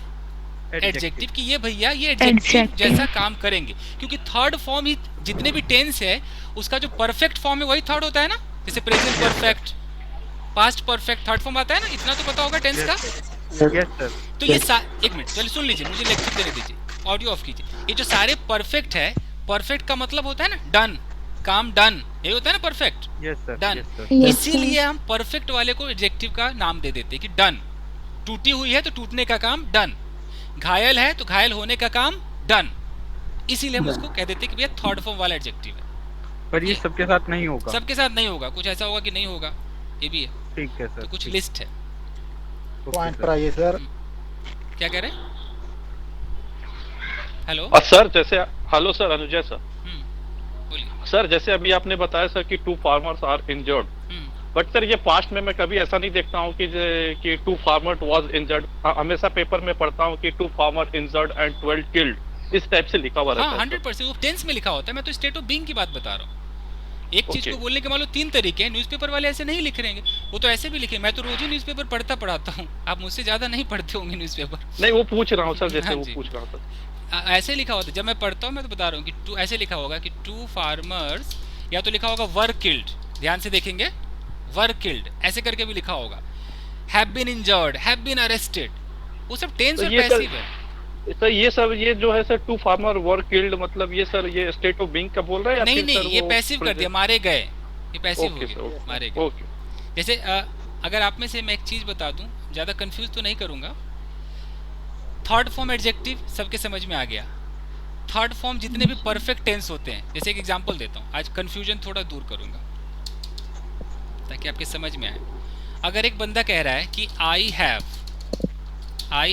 एडजेक्टिव। कि ये भैया ये एडजेक्टिव जैसा काम करेंगे, क्योंकि थर्ड फॉर्म ही, जितने भी टेंस है उसका जो परफेक्ट फॉर्म है वही थर्ड होता है ना। जैसे present perfect, past perfect, third form आता है ना, इतना तो पता होगा टेंस का। तो ये एक मिनट चलिए सुन लीजिए, मुझे लेक्चर देने दीजिए, ऑडियो ऑफ कीजिए। ये जो सारे परफेक्ट है, परफेक्ट का मतलब होता है ना डन, काम डन, ये होता है ना परफेक्ट, डन। इसीलिए हम परफेक्ट वाले को एडजेक्टिव का नाम दे देते हैं कि डन। टूटी हुई है तो टूटने का काम डन, घायल है तो घायल होने का काम डन। इसीलिए हम उसको कह देते हैं कि भैया थर्ड फॉर्म वाला एडजेक्टिव है। पर ये सबके साथ नहीं होगा? सबके साथ नहीं होगा, कुछ ऐसा होगा कि नहीं होगा, ये भी है। ठीक है सर, तो कुछ लिस्ट है। पॉइंट पर आइए सर। क्या कह रहे हैं? हेलो सर, जैसे हेलो सर, अनुजय सर। बोलिए सर। जैसे अभी आपने बताया सर कि 2 farmers are injured, but sir ये पास्ट में मैं कभी ऐसा नहीं देखता हूँ कि 2 फार्मर वाज इंजर्ड। हमेशा पेपर में पढ़ता हूँ कि 2 फार्मर इंजर्ड एंड 12 किल्ड, इस टाइप से लिखा हुआ रहता है। 100% वो टेंस में लिखा होता है। मैं तो स्टेट ऑफ बीइंग की बात बता रहा हूँ। एक चीज को बोलने के मान लो 3 तरीके हैं। न्यूज़पेपर वाले ऐसे नहीं लिख रहेंगे, वो तो ऐसे भी लिखे। मैं तो रोज ही न्यूज़पेपर पढ़ता हूँ, आप मुझसे ज्यादा नहीं पढ़ते होंगे न्यूज़पेपर। नहीं, वो पूछ रहा हूँ सर, जैसे वो पूछ रहा हूँ। ऐसे लिखा होता है, जब मैं पढ़ता हूँ मैं तो बता रहा हूँ कि ऐसे लिखा होगा कि 2 फार्मर्स या तो लिखा होगा वर किल्ड, ध्यान से देखेंगे, वर किल्ड ऐसे करके भी लिखा होगा, have been injured, have been arrested, वो सब टेंस और पैसिव है। सर ये सब ये जो है sir two farmer were killed, मतलब ये सर ये स्टेट ऑफ बीइंग का बोल रहा है या नहीं फिर नहीं, सर ये वो पैसिव कर दिया, मारे गए, ये पैसिव हो गया, ओके मारे गए। ओके जैसे अगर आप में से मैं एक चीज बता दूं, ज्यादा कंफ्यूज तो नहीं करूंगा, थर्ड फॉर्म एडजेक्टिव सबके समझ में आ गया। थर्ड फॉर्म जितने भी परफेक्ट टेंस होते हैं, जैसे एक एग्जांपल देता हूं, आज कंफ्यूजन थोड़ा दूर करूंगा ताकि आपके समझ में आए। अगर एक बंदा कह रहा है कि I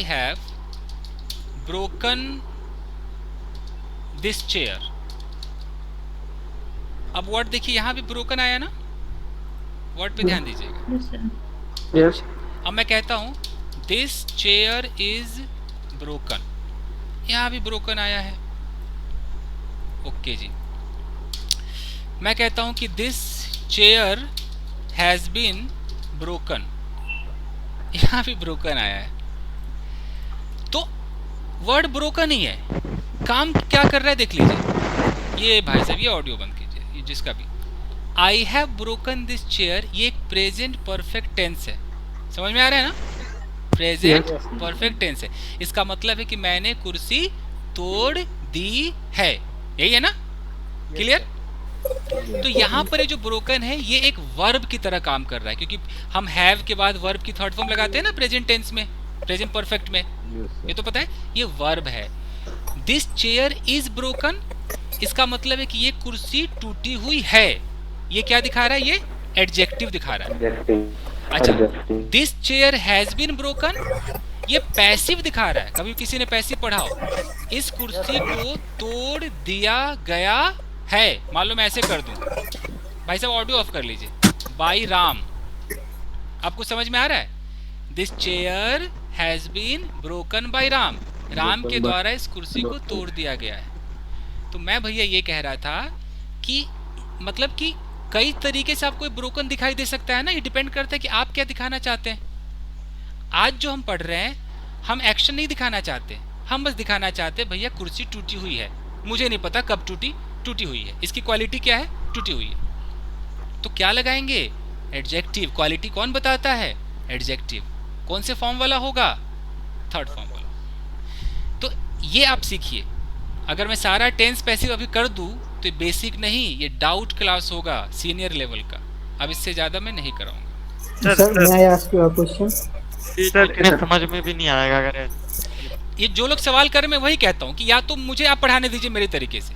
have broken this chair, अब वर्ड देखिए यहाँ भी ब्रोकन आया ना, वर्ड पे ध्यान दीजिएगा। यस अब मैं कहता हूँ दिस चेयर इज ब्रोकन, यहाँ भी ब्रोकन आया है, ओके जी। मैं कहता हूँ कि this chair has been broken, यहाँ भी ब्रोकन आया है, तो वर्ड ब्रोकन ही है, काम क्या कर रहा है देख लीजिए। ये भाई साहब ये ऑडियो बंद कीजिए, ये जिसका भी, I have broken this chair, ये एक प्रेजेंट परफेक्ट टेंस है, समझ में आ रहा है ना, प्रेजेंट परफेक्ट टेंस है, इसका मतलब है कि मैंने कुर्सी तोड़ दी है, यही है ना, क्लियर। तो यहाँ पर ये जो ब्रोकन है ये एक वर्ब की तरह काम कर रहा है, क्योंकि हम हैव के बाद वर्ब की थर्ड फॉर्म लगाते हैं ना प्रेजेंट टेंस में, प्रेजेंट परफेक्ट में, ये तो पता है, ये वर्ब है। दिस चेयर इज ब्रोकन, इसका मतलब है कि ये कुर्सी टूटी हुई है, ये क्या दिखा रहा है, ये एडजेक्टिव दिखा रहा है। अच्छा, this chair has been broken, ये पैसिव दिखा रहा है, कभी किसी ने पैसिव पढ़ा हो, इस कुर्सी को तोड़ दिया गया है, मान लो मैं ऐसे कर दूं, भाई साहब ऑडियो ऑफ कर लीजिए, बाई राम, आपको समझ में आ रहा है, this chair has been broken by Ram, Ram के द्वारा इस कुर्सी को तोड़ दिया गया है। तो मैं भैया ये कह रहा था कि मतलब कि कई तरीके से आपको ब्रोकन दिखाई दे सकता है ना, ये डिपेंड करता है कि आप क्या दिखाना चाहते हैं। आज जो हम पढ़ रहे हैं, हम एक्शन नहीं दिखाना चाहते, हम बस दिखाना चाहते हैं भैया कुर्सी टूटी हुई है, मुझे नहीं पता कब टूटी हुई है, इसकी क्वालिटी क्या है, टूटी हुई है, तो क्या लगाएंगे, एडजेक्टिव। क्वालिटी कौन बताता है, एडजेक्टिव। कौन से फॉर्म वाला होगा, थर्ड फॉर्म वाला। तो ये आप सीखिए, अगर मैं सारा टेंस पैसिव अभी कर दूं तो बेसिक नहीं, ये डाउट क्लास होगा सीनियर लेवल का, अब इससे ज्यादा मैं नहीं कराऊंगा। सर मैं ask you a question. Sir समझ में भी नहीं आएगा अगर ये जो लोग सवाल कर, मैं वही कहता हूँ कि या तो मुझे आप पढ़ाने दीजिए मेरे तरीके से,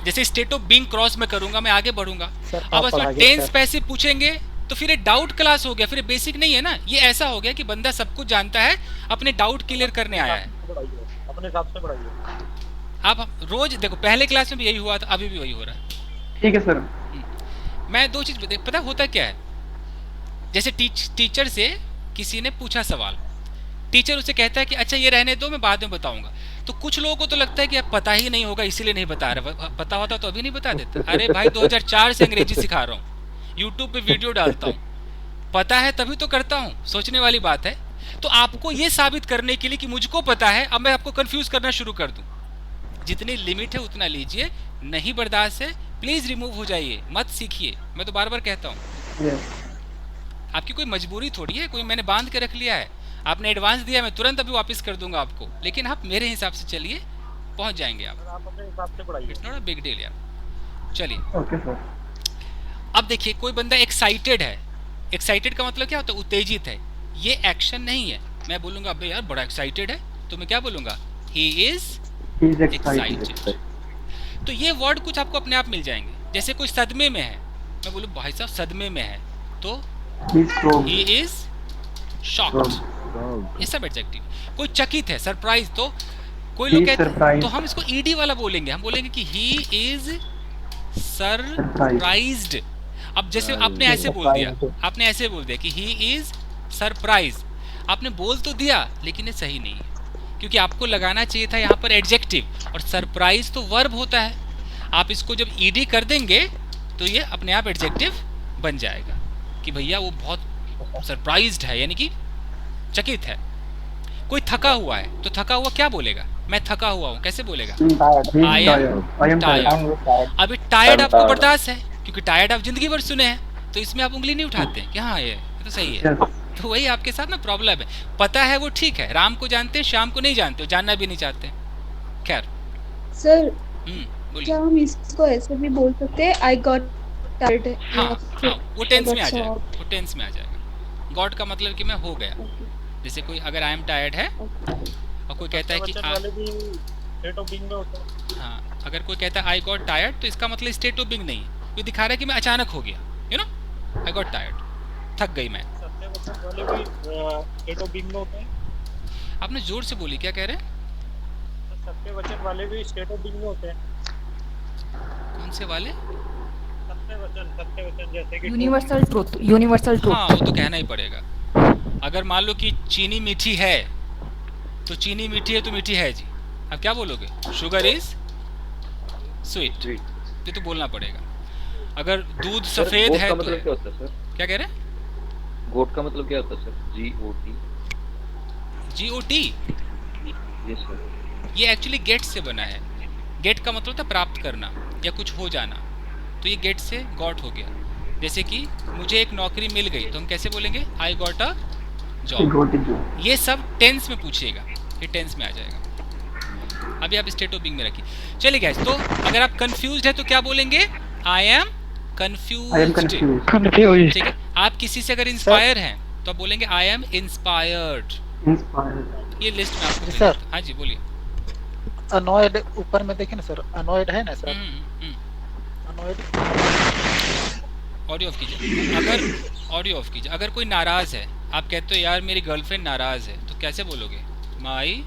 जैसे स्टेट ऑफ बीइंग क्रॉस में करूंगा, मैं आगे बढ़ूंगा। अब इसमें टेंस पैसिव पूछेंगे तो फिर ये डाउट क्लास हो गया, फिर बेसिक नहीं है ना, ये ऐसा हो गया कि बंदा सब कुछ जानता है, अपने डाउट क्लियर करने आया है, अपने हिसाब से पढ़ाइए। आप रोज देखो, पहले क्लास में भी यही हुआ था, अभी भी वही हो रहा है। ठीक है सर। मैं दो चीज पता होता क्या है, जैसे टीचर से किसी ने पूछा सवाल, टीचर उसे कहता है कि अच्छा ये रहने दो, मैं बाद में बताऊंगा, तो कुछ लोगों को तो लगता है कि अब पता ही नहीं होगा इसीलिए नहीं बता रहा, पता होता तो अभी नहीं बता देता। अरे भाई 2004 से अंग्रेजी सिखा रहा हूँ, यूट्यूब पे वीडियो डालता हूँ, पता है तभी तो करता हूँ, सोचने वाली बात है। तो आपको ये साबित करने के लिए कि मुझको पता है, अब मैं आपको कंफ्यूज करना शुरू कर दूं, जितनी लिमिट है उतना लीजिए, नहीं बर्दाश्त है प्लीज रिमूव हो जाइए, मत सीखिए, मैं तो बार बार कहता हूँ। आपकी कोई मजबूरी थोड़ी है, कोई मैंने बांध के रख लिया है, आपने एडवांस दिया, मैं तुरंत अभी वापस कर दूंगा आपको, लेकिन आप मेरे हिसाब से चलिए, पहुंच जाएंगे आप अपने हिसाब से पढ़ाइए, it's not a big deal यार। चलिए ओके सर। अब देखिए, कोई बंदा एक्साइटेड है, एक्साइटेड का मतलब क्या होता है, उत्तेजित है, ये एक्शन नहीं है। मैं बोलूंगा अबे यार बड़ा एक्साइटेड है, तो मैं क्या बोलूंगा, ही इज एक्साइटेड। तो ये वर्ड कुछ आपको अपने आप मिल जाएंगे। जैसे कोई सदमे में है, मैं बोलूँ भाई साहब सदमे में है, तो ही इज शॉक्ड, ये सब एडजेक्टिव। कोई चकित है, सरप्राइज, तो कोई लोग कहते हैं, तो हम इसको ईडी वाला बोलेंगे, हम बोलेंगे कि ही इज सरप्राइज्ड। अब जैसे आपने ऐसे बोल दिया, आपने ऐसे बोल दिया कि ही इज सरप्राइज, आपने बोल तो दिया लेकिन ये सही नहीं है, क्योंकि आपको लगाना चाहिए था यहाँ पर एडजेक्टिव, और सरप्राइज तो वर्ब होता है। आप इसको जब ईडी कर देंगे तो ये अपने आप एडजेक्टिव बन जाएगा कि भैया वो बहुत सरप्राइज्ड है, यानी कि चकित है। कोई थका हुआ है, तो थका हुआ क्या बोलेगा, मैं थका हुआ हूँ, कैसे बोलेगा? I I am tired. अभी टायर्ड आपको बर्दाश्त है, क्योंकि टायर्ड आप जिंदगी भर सुने हैं, तो इसमें आप उंगली नहीं उठाते कि हाँ ये तो सही है। तो वही आपके साथ ना प्रॉब्लम है। पता है वो ठीक है, राम को जानते हैं, श्याम को नहीं जानते, जानना भी नहीं चाहते। खैर सर, बोलिए। क्या हम इसको ऐसे भी बोल सकते हैं, आई गॉट टायर्ड? हाँ, वो टेंस में आ जाएगा, वो टेंस में आ जाएगा। गॉट का मतलब कि मैं हो गया। जैसे कोई अगर आई एम टायर्ड है और कोई कहता है कि हाँ, अगर कोई कहता है आई गॉट टायर्ड, तो इसका मतलब स्टेट ऑफ बीइंग नहीं है, ये दिखा रहा है कि मैं अचानक हो गया, you know, I got tired, थक गई मैं। आपने जोर से बोली, क्या कह रहे हैं? सत्यवचन वाले भी स्टेट ऑफ बीइंग में होते हैं। कौन से वाले? सत्यवचन जैसे कि यूनिवर्सल ट्रूथ, यूनिवर्सल ट्रूथ। हाँ, वो तो कहना ही पड़ेगा। अगर मान लो कि चीनी मीठी है, तो चीनी मीठी है तो मीठी है जी। अब क्या बोलोगे? शुगर इज स्वीट, ये तो बोलना पड़ेगा। अगर दूध सफेद है तो मतलब क्या होता है सर? क्या कह रहे हैं? गोट का मतलब क्या होता है sir? GOT। GOT? Yes sir. ये एक्चुअली गेट से बना है। गेट का मतलब था प्राप्त करना या कुछ हो जाना, तो ये गेट से गॉट हो गया। जैसे कि मुझे एक नौकरी मिल गई, तो हम कैसे बोलेंगे? I got a job. ये सब टेंस में पूछिएगा, ये टेंस में आ जाएगा। अभी आप स्टेट ऑफ बीइंग में रखिए। चलिए गाइस, तो अगर आप कंफ्यूज्ड है तो क्या बोलेंगे? I am confused. ठीक है। आप किसी से अगर इंस्पायर हैं तो आप बोलेंगे आई एम इंस्पायर्ड। ये लिस्ट में आपको सर। हाँ जी बोलिए। अनॉयड ऊपर में देखें ना सर, अनॉयड है ना सर? अनॉयड ऑडियो ऑफ कीजिए। ऑडियो ऑफ कीजिए। अगर कोई नाराज है, आप कहते हो यार मेरी गर्लफ्रेंड नाराज है, तो कैसे बोलोगे? My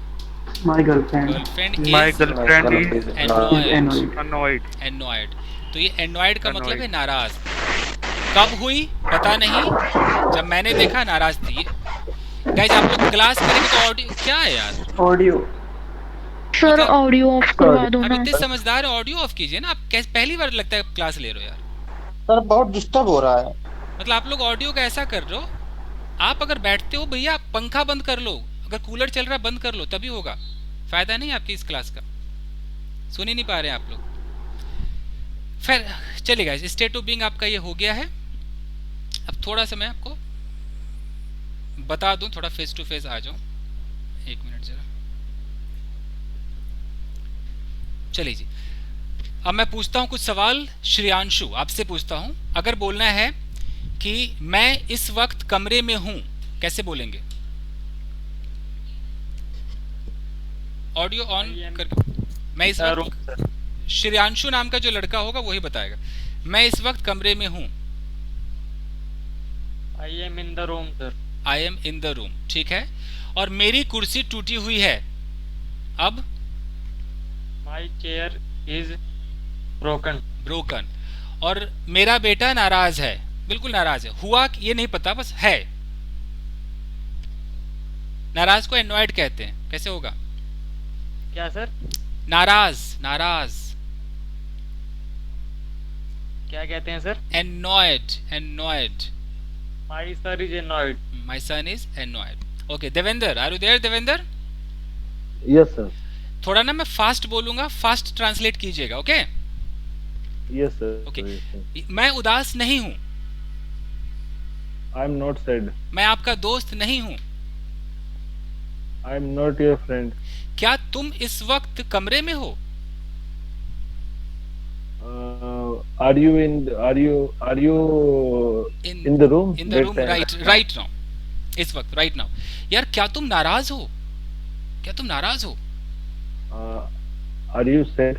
girlfriend is annoyed. तो ये एनॉयड का मतलब है नाराज। कब हुई पता नहीं, जब मैंने देखा नाराज थी। गाइस आप लोग क्लास करेंगे तो ऑडियो क्या है यार? ऑडियो सर ऑडियो ऑफ करवा दो ना। अब इतने समझदार ऑडियो ऑफ कीजिए ना। आप कैसे पहली बार लगता है क्लास ले रहे हो यार? सर बहुत डिस्टर्ब हो रहा है। मतलब आप लोग ऑडियो का ऐसा कर रहे हो, आप अगर बैठते हो भैया पंखा बंद कर लो, अगर कूलर चल रहा है बंद कर लो, तभी होगा। फायदा नहीं आपकी इस क्लास का। सुन ही नहीं पा रहे हैं आप लोग। फिर चलिए स्टेट ऑफ बीइंग आपका ये हो गया है। अब थोड़ा सा मैं आपको बता दूं, थोड़ा फेस टू फेस आ जाऊं। एक मिनट जरा। चलिए जी, अब मैं पूछता हूं कुछ सवाल। श्रेयांशु आपसे पूछता हूं, अगर बोलना है कि मैं इस वक्त कमरे में हूं, कैसे बोलेंगे? ऑडियो ऑन करके। मैं इस वक्त, श्रेयांशु नाम का जो लड़का होगा वही बताएगा। मैं इस वक्त कमरे में हूं। I M in the room sir. I am in the room, ठीक है। और मेरी कुर्सी टूटी हुई है। अब my chair is broken. Broken. और मेरा बेटा नाराज है, बिल्कुल नाराज है। हुआ ये नहीं पता, बस है। नाराज को एनॉयड कहते हैं, कैसे होगा? क्या सर? नाराज, नाराज क्या कहते हैं sir? Annoyed, annoyed. My sir is annoyed. My son is annoyed. Okay Devendra, are you there Devendra? Yes sir. थोड़ा ना मैं फास्ट बोलूंगा, फास्ट ट्रांसलेट कीजिएगा। Okay yes sir. ओके। मैं उदास नहीं हूं। I am not sad. मैं आपका दोस्त नहीं हूं। I am not your friend. क्या तुम इस वक्त कमरे में हो? Are you in the room? In the room, right now. इस वक्त, राइट नाउ। यार क्या तुम नाराज हो? क्या तुम नाराज हो? Are you sad?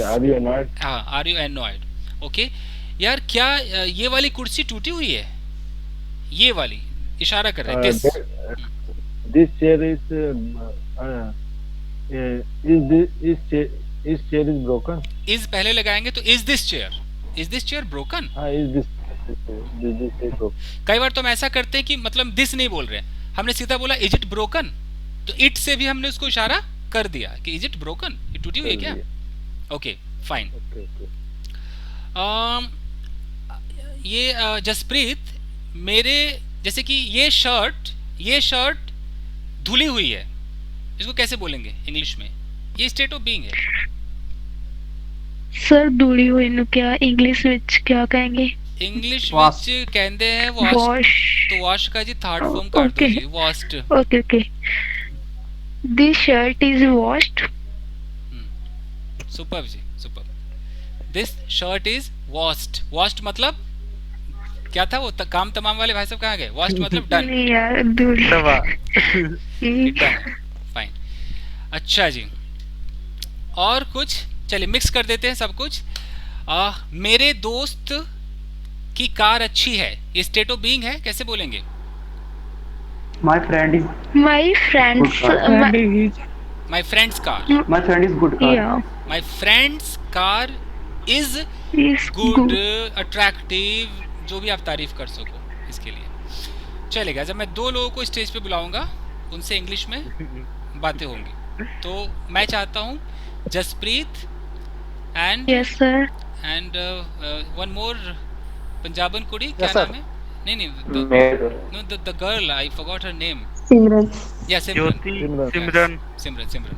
Are you annoyed? हाँ, आर यू एनॉयड। ओके। यार क्या ये वाली कुर्सी टूटी हुई है? ये वाली इशारा कर रहे हैं। This chair is chair is broken. Is पहले लगाएंगे तो इज दिस चेयर ब्रोकन? हाँ, इज दिस ब्रोकन। कई बार तो हम ऐसा करते हैं कि मतलब दिस नहीं बोल रहे हैं, हमने सीधा बोला इज इट ब्रोकन, तो इट से भी हमने उसको इशारा कर दिया कि इज इट ब्रोकन, ये टूटी हुई है क्या? Okay fine. ये जसप्रीत, मेरे जैसे कि ये शर्ट धुली हुई है, इसको कैसे बोलेंगे इंग्लिश में? ये स्टेट ऑफ बीइंग है। सर दूरी हुई नु क्या इंग्लिश विच क्या कहेंगे? इंग्लिश विच कहंदे हैं वॉश। तो वॉश का जी थर्ड फॉर्म कर दो जी, washed. Okay okay. This shirt is washed. Superb जी, superb. This shirt is washed. Washed मतलब क्या था वो काम तमाम वाले भाई साहब कहाँ गए? वॉश्ड मतलब डन। नहीं यार दूरी। फाइन। अच्छा जी, और कुछ? चलिए मिक्स कर देते हैं सब कुछ। मेरे दोस्त की कार अच्छी है, ये स्टेट ऑफ बीइंग है, कैसे बोलेंगे? My friend is My friends My friend's car. my friend is good car. yeah My friend's car is is good, attractive, जो भी आप तारीफ कर सको इसके लिए चलेगा। जब मैं दो लोगों को स्टेज पे बुलाऊंगा, उनसे इंग्लिश में बातें होंगी। तो मैं चाहता हूँ Jaspreet and yes sir and one more पंजाबन कुड़ी, क्या Yes, नाम sir. है? नहीं Mayor. The girl, I forgot her name. Simran. या ज्योति, सिमरन। सिमरन।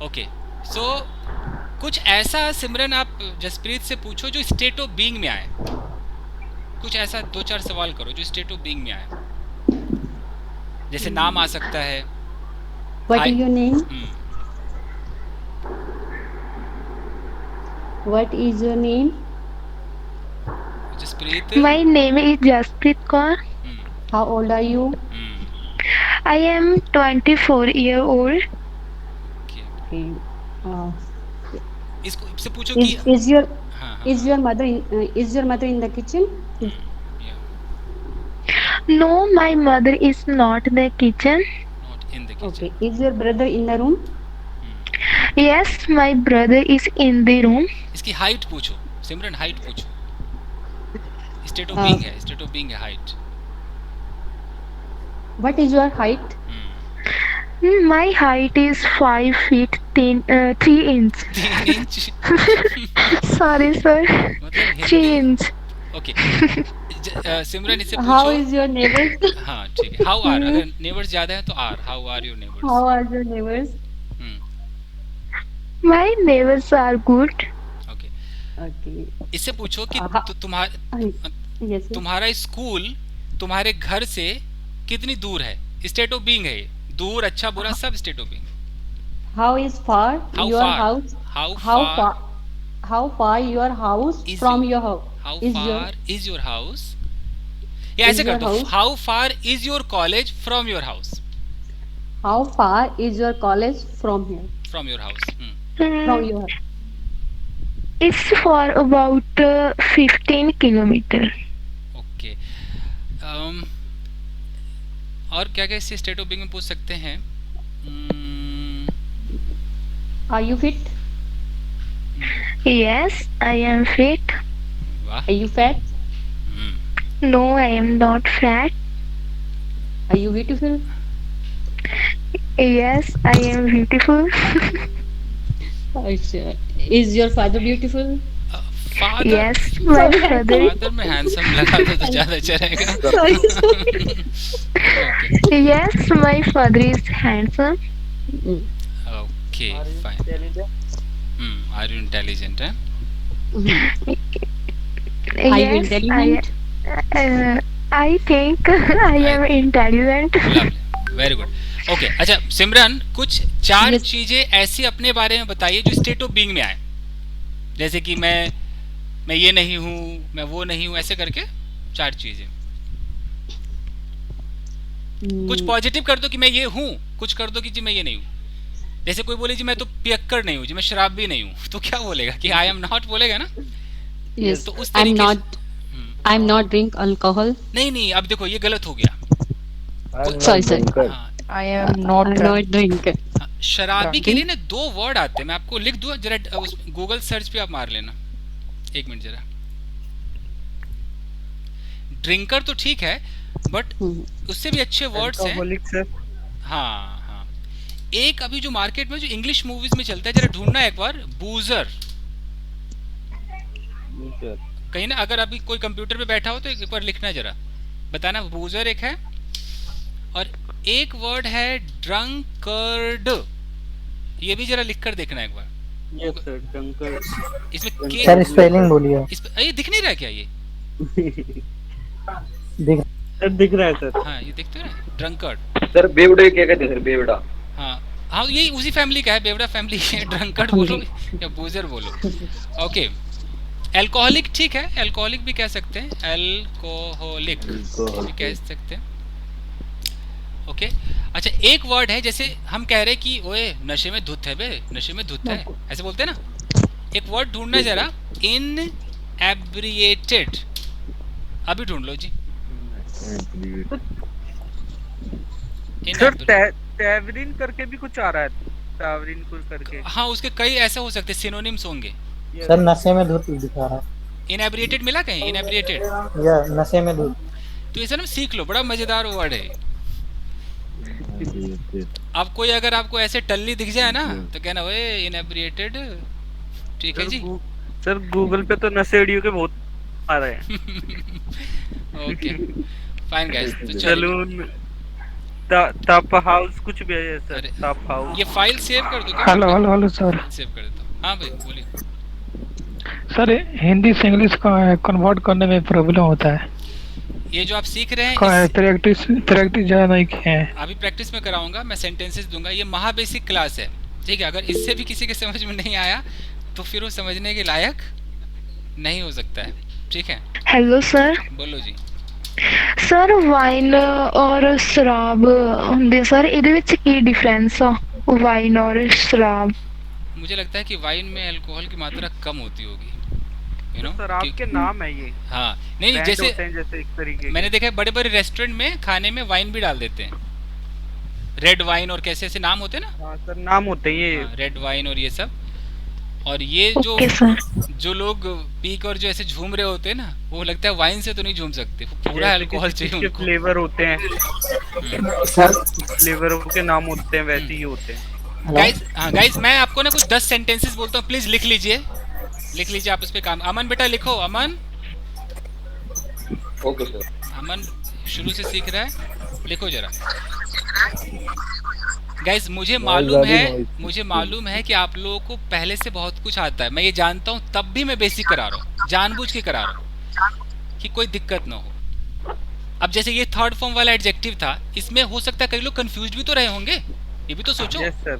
ओके, सो कुछ ऐसा सिमरन आप जसप्रीत से पूछो जो स्टेट ऑफ बीइंग में आए। कुछ ऐसा 2-4 सवाल करो जो स्टेट ऑफ बीइंग में आए। जैसे नाम आ सकता है। What is your name? What is your name? Jasprit. my name is Jasprit Kaur. How old are you? I am 24-year old. Okay. इसको से पूछो कि Is your हाँ, is your mother in the kitchen? No, my mother is not in the kitchen. not in the kitchen. Okay. Is your brother in the room? Yes, my brother is in the room. इसकी height पूछो सिमरन, height पूछो। State of हाँ। Being है, state of being है height. What is your height? My height is 5 feet 3 inch. 3 inch. Sorry sir. मतलब 3 inch. Okay. सिमरन इससे How पूछो। is your neighbors? हाँ ठीक है। हाउ आर, अगर नेबर्स ज्यादा है तो are, how are your neighbours? How are your neighbors? My neighbors are good. Okay, Okay. इससे पूछो कि Yes. sir. तुम्हारा स्कूल तुम्हारे घर से कितनी दूर है? स्टेट ऑफ बीइंग है ये। दूर, अच्छा बुरा सब state of being. How is far How your far? house? How How far your house Is from your- your house? How is far your is your house? या ऐसे Is कर your दो, house? how far is your college from your house? How far is your college from here? From your house. From your house. It's for about 15 kilometer. Okay. और क्या क्या इससे state of being में पूछ सकते हैं? Are you fit? Yes, I am fit. वाह। Are you fat? No, I am not fat. Are you beautiful? Yes, I am beautiful. Is your father beautiful? Father. Yes, my father. Father में handsome लगा तो ज्यादा अच्छा रहेगा। Okay. Yes, my father is handsome. Okay, fine. Are you intelligent? Are you Yes, intelligent? I think I am intelligent. Lovely, very good. Okay, अच्छा सिमरन, कुछ 4 Yes. चीजें ऐसी अपने बारे में बताइए जो स्टेट ऑफ बीइंग में आए। जैसे कि मैं ये नहीं हूँ, मैं वो नहीं हूँ, ऐसे करके 4 चीजें। कुछ पॉजिटिव कर दो कि मैं ये हूँ, कुछ कर दो कि जी मैं ये नहीं हूँ। जैसे कोई बोले जी मैं तो पियक्कड़ नहीं हूँ जी, मैं शराब भी नहीं हूँ, तो क्या बोलेगा कि आई एम नॉट बोलेगा ना? Yes. तो उस I'm तरीके not. I'm not drink alcohol. नहीं, अब देखो ये गलत हो गया। I'm not Sorry, sir. drinker. हाँ, I am not I'm drunk. not drink. शराबी के लिए ना 2 वर्ड आते हैं, मैं आपको लिख दूं, जरा उस गूगल सर्च पे आप मार लेना। 1 मिनट जरा। ड्रिंकर तो ठीक है, बट उससे भी अच्छे वर्ड्स हैं। हाँ, एक अभी जो मार्केट में जो इंग्लिश मूवीज में चलता है, जरा ढूंढना एक बार, बूजर। कहीं ना अगर अभी कोई कंप्यूटर पे बैठा हो तो एक बार लिखना, जरा बताना। बूजर एक है, और एक वर्ड है ड्रंकर्ड। ये भी जरा लिख कर देखना एक बार। Yes sir, drunkard. इसमें सर स्पेलिंग बोलिए। ये दिख नहीं रहा क्या ये? दिख रहा है सर। हाँ ये दिखते हैं ड्रंकर्ड। सर बेवड़ा क्या कहते हैं सर? बेवड़ा। हाँ हाँ यही उसी फैमिली का है, बेवड़ा फैमिली है। ड्रंकर्ड बोलो या बूजर बोलो। ओके एल्कोहलिक ठीक है, एल्कोहलिक भी कह सकते हैं, एल्कोहलिक भी कह सकते हैं। ओके अच्छा एक वर्ड है जैसे हम कह रहे कि ओए नशे में धुत है बे, नशे में धुत है, ऐसे बोलते हैं ना। एक वर्ड ढूंढना जरा, इनएब्रिएटेड। अभी ढूंढ लो जी। सर टैवरिन करके भी कुछ आ रहा है, टैवरिन कुछ करके। हाँ उसके कई ऐसा हो सकते हैं, सिनोनिम्स होंगे। सर नशे में धुत दिखा रहा है। इनएब्रिएटेड मिला कहीं? इनएब्रिएटेड या नशे में धुत। तो इसे ना सीख लो, बड़ा मजेदार वर्ड है। अब कोई अगर आपको ऐसे टल्ली दिख जाए ना तो कहना ओए इनएब्रिएटेड, ठीक है जी। सर गूगल पे तो नशेड़ियों के बहुत आ रहे हैं। ओके फाइन गाइस, तो सैलून, टॉप हाउस कुछ भी है सर, टॉप हाउस। ये फाइल सेव कर दो क्या? Hello hello hello sir. Save कर देता हूं। हां भाई बोलिए सर। हिंदी से इंग्लिश का कन्वर्ट करने में प्रॉब्लम होता है। ये जो आप सीख रहे हैं प्रैक्टिस ज्यादा नहीं किए हैं। अभी प्रैक्टिस में कराऊंगा, मैं सेंटेंसेस दूंगा। ये महा बेसिक क्लास है, ठीक है। अगर इससे भी किसी के समझ में नहीं आया तो फिर वो समझने के लायक नहीं हो सकता है, ठीक है। Hello sir. बोलो जी। सर वाइन और शराब ਹੁੰਦੇ सर, ਇਹਦੇ ਵਿੱਚ ਕੀ डिफरेंस ਆ वाइन और शराब? मुझे लगता है कि वाइन में अल्कोहल की मात्रा कम होती होगी, यू नो। सर आपके नाम है ये। हाँ नहीं जैसे एक तरीके मैंने देखा है बड़े बड़े रेस्टोरेंट में खाने में वाइन भी डाल देते हैं, रेड वाइन और कैसे ऐसे नाम होते हैं ना। हाँ सर नाम होते हैं ये, रेड वाइन और ये सब। और ये जो लोग पीक और जो ऐसे झूम रहे होते हैं ना, वो लगता है वाइन से तो नहीं झूम सकते, पूरा अल्कोहल चाहिए उनको। फ्लेवर होते हैं सर, फ्लेवर के नाम होते हैं वैसे ही होते हैं। गाइस मैं आपको ना कुछ 10 सेंटेंसेस बोलता हूँ, प्लीज लिख लीजिए, लिख लीजिए आप उस पे काम। अमन बेटा लिखो, अमन। Okay sir. अमन शुरू से सीख रहा है, लिखो जरा। गाइस मुझे मालूम है कि आप लोगों को पहले से बहुत कुछ आता है, मैं ये जानता हूँ, तब भी मैं बेसिक करा रहा हूँ, जानबूझ के करा रहा हूँ कि कोई दिक्कत ना हो। अब जैसे ये थर्ड फॉर्म वाला एडजेक्टिव था, इसमें हो सकता है कई लोग कंफ्यूज भी तो रहे होंगे, ये भी तो सोचो। yes, sir.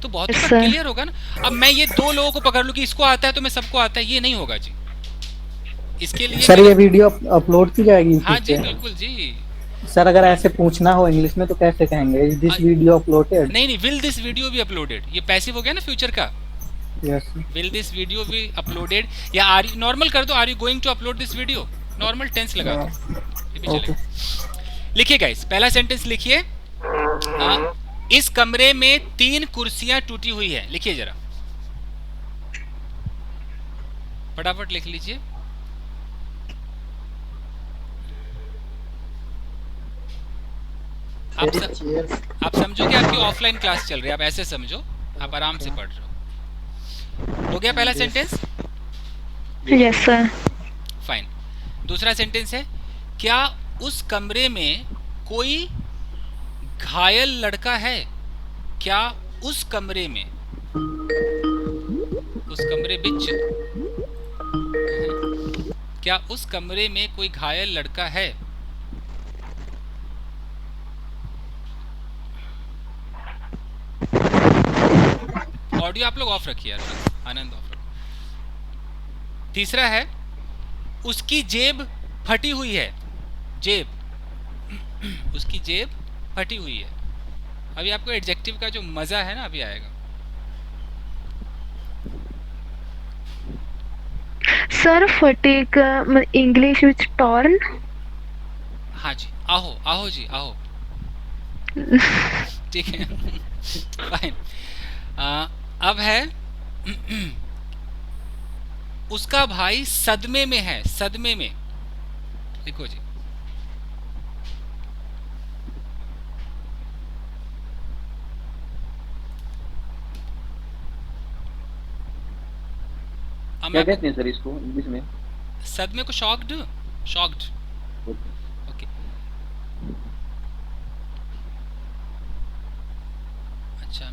तो बहुत क्लियर होगा ना। अब मैं ये दो लोगों को पकड़ लूं कि इसको आता है तो मैं सबको आता है, ये नहीं होगा जी। इसके लिए सर ये वीडियो अपलोड की जाएगी? हाँ जी बिल्कुल जी। सर अगर ऐसे पूछना हो इंग्लिश में तो कैसे कहेंगे? Is this video uploaded? नहीं will this video be uploaded, ये पैसिव हो गया ना फ्यूचर का। Yes will this video be uploaded, या आर यू, नॉर्मल कर दो, are you going to upload this video, normal tense लगा दो, ये भी चलेगा। लिखिए गाइस, पहला सेंटेंस लिखिए। इस कमरे में 3 कुर्सियां टूटी हुई है, लिखिए जरा, फटाफट लिख लीजिए। आप समझो कि आपकी ऑफलाइन क्लास चल रही है, आप ऐसे समझो, आप आराम से पढ़ रहे हो। हो गया पहला सेंटेंस? Yes sir. फाइन। दूसरा सेंटेंस है, क्या उस कमरे में कोई घायल लड़का है? क्या उस कमरे में, उस कमरे बिच, क्या उस कमरे में कोई घायल लड़का है? ऑडियो आप लोग ऑफ रखिए यार, आनंद ऑफ रखो। तीसरा है, उसकी जेब फटी हुई है, जेब, उसकी जेब फटी हुई है। अभी आपको एडजेक्टिव का जो मजा है ना अभी आएगा। सर फटी का इंग्लिश विच टॉर्न? हाँ जी, आहो आहो जी आहो। ठीक है फाइन। अब है, उसका भाई सदमे में है, सदमे में, लिखो जी। क्या कहते हैं सर इसको इंग्लिश में? सदमे को शॉक्ड, शॉक्ड। ओके अच्छा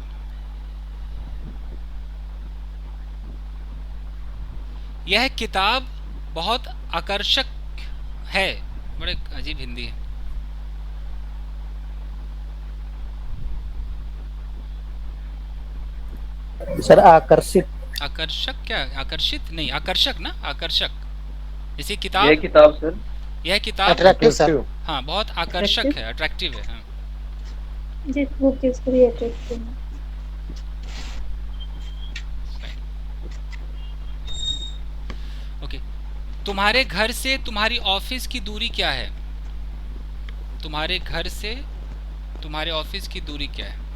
यह किताब बहुत आकर्षक है। बड़े अजीब हिंदी है। सर आकर्षित, आकर्षक क्या? आकर्षित नहीं, आकर्षक ना, आकर्षक। इसी किताब, यह किताब सर, यह किताब अट्रैक्टिव सर। हाँ बहुत आकर्षक है, अट्रैक्टिव है। हाँ। जिस book is very attractive. Okay, तुम्हारे घर से तुम्हारी ऑफिस की दूरी क्या है? तुम्हारे घर से तुम्हारे ऑफिस की दूरी क्या है?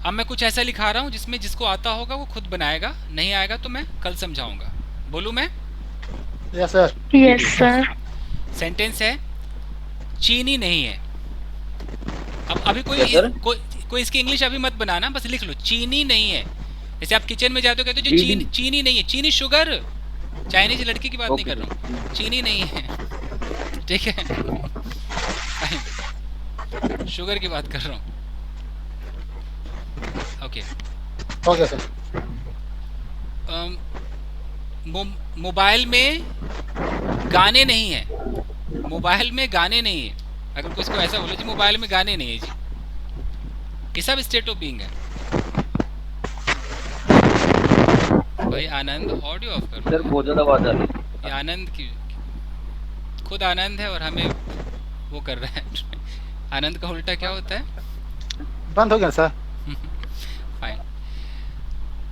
अब मैं कुछ ऐसा लिखा रहा हूँ जिसमें जिसको आता होगा वो खुद बनाएगा, नहीं आएगा तो मैं कल समझाऊंगा। बोलूँ मैं? Yes sir. Yes sir. Sentence है चीनी नहीं है। अब अभी कोई इसकी इंग्लिश अभी मत बनाना, बस लिख लो चीनी नहीं है। जैसे आप किचन में जाते हो कहते हो जो चीनी नहीं है, चीनी शुगर, चाइनीज लड़की की बात नहीं कर रहा हूँ, चीनी नहीं है, ठीक है? शुगर की बात कर रहा हूँ। Okay sir. मोबाइल में गाने नहीं है। मोबाइल में गाने नहीं है। अगर कुछ को ऐसा बोलो जी मोबाइल में गाने नहीं है जी, ये सब स्टेट ऑफ बीइंग है। भाई आनंद ऑडियो ऑफ करो सर, बहुत ज्यादा आवाज आ रही है। ये आनंद की खुद आनंद है और हमें वो कर रहा है। आनंद का उल्टा क्या होता है? बंद हो गया सर। फाइन।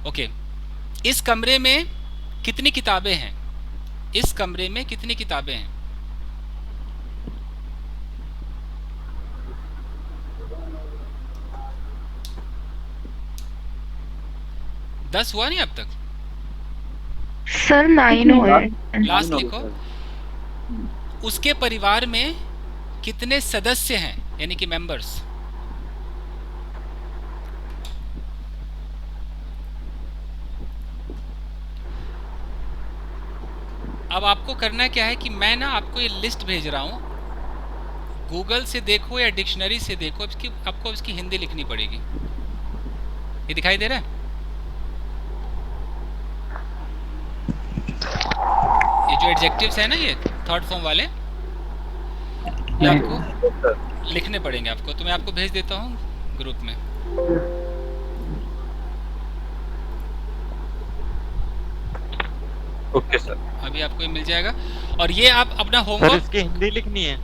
ओके, इस कमरे में कितनी किताबें हैं? इस कमरे में कितनी किताबें हैं? दस हुआ नहीं अब तक? सर 9 हुआ। लास्ट लिखो। उसके परिवार में कितने सदस्य हैं, यानी कि मेंबर्स? अब आपको करना क्या है कि मैं ना आपको ये लिस्ट भेज रहा हूँ, गूगल से देखो या डिक्शनरी से देखो, आपको इसकी हिंदी लिखनी पड़ेगी। ये दिखाई दे रहा है? ये जो एडजेक्टिव्स है ना, ये थर्ड फॉर्म वाले, ये आपको लिखने पड़ेंगे आपको। तो मैं आपको भेज देता हूँ ग्रुप में। Okay sir. अभी आपको ये मिल जाएगा। और ये आप अपना होमवर्क, इसकी हिंदी लिखनी है?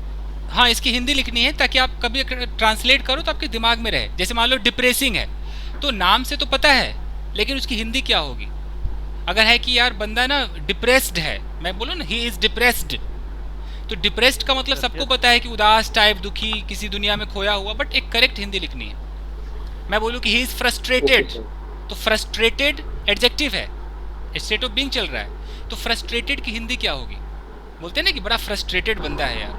हाँ, इसकी हिंदी लिखनी है ताकि आप कभी ट्रांसलेट करो तो आपके दिमाग में रहे। जैसे मान लो डिप्रेसिंग है, तो नाम से तो पता है, लेकिन उसकी हिंदी क्या होगी? अगर है कि यार बंदा ना डिप्रेस्ड है, मैं बोलूँ ना ही इज डिप्रेस्ड, तो डिप्रेस्ड का मतलब सबको पता है कि उदास टाइप, दुखी, किसी दुनिया में खोया हुआ, बट एक करेक्ट हिंदी लिखनी है। मैं बोलूँ कि ही इज फ्रस्ट्रेटेड, तो फ्रस्ट्रेटेड एडजेक्टिव है, स्टेट ऑफ बीइंग चल रहा है, तो फ्रस्ट्रेटेड की हिंदी क्या होगी? बोलते हैं ना कि बड़ा फ्रस्ट्रेटेड बंदा है यार,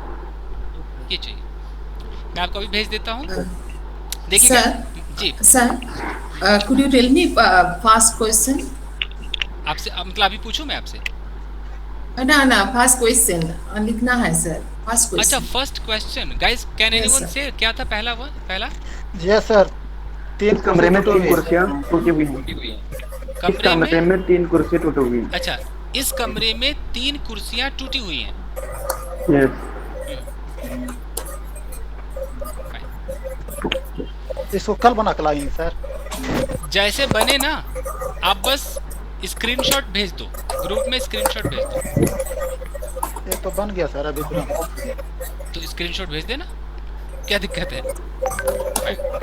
ये चाहिए। मैं आपको अभी भेज देता हूँ, देखिए जी। Sir could you tell me first question? आपसे मतलब अभी पूछूं मैं आपसे? ना फर्स्ट क्वेश्चन लिखना है सर, फर्स्ट क्वेश्चन। अच्छा, first question. Guys can anyone से, क्या था पहला वन? पहला यस सर। 3 कमरे में 3 कुर्सियां टूटी हुई हैं। कमरे में 3 कुर्सी टूटी हुई हैं। अच्छा, इस कमरे में 3 कुर्सियां टूटी हुई हैं। यस। इसको कल बना के लाएंगे सर। जैसे बने ना, आप बस स्क्रीनशॉट भेज दो ग्रुप में, स्क्रीनशॉट भेज दो। ये तो बन गया सर अभी तो स्क्रीनशॉट भेज देना, क्या दिक्कत है?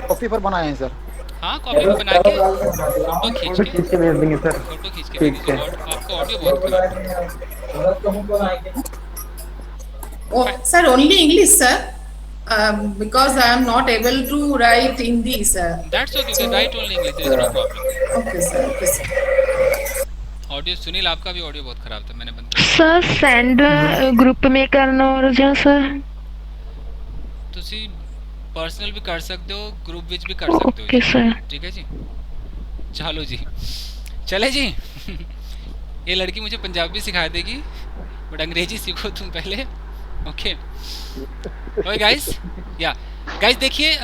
कॉपी पर बनाए हैं सर। हाँ, कॉपी पर बना के फोटो खींच के भेज देंगे सर। फोटो खींच के भेज दो। आपका ऑडियो बहुत खराब है। Sir only English sir, because I am not able to write Hindi sir. That's okay, you can write only English, there is no problem. Okay sir, okay sir. Audio Sunil, आपका भी ऑडियो बहुत खराब था, मैंने बंद कर दिया। सर सेंड ग्रुप में करना और जो सर ਤੁਸੀਂ पर्सनल भी कर सकते हो, ग्रुप विच भी कर सकते हो। ओके सर, ठीक है जी। चलो जी, चले जी। ये लड़की मुझे पंजाबी सिखा देगी, बट अंग्रेजी सीखो तुम पहले। ओके ओके गाइस, या गाइस देखिए,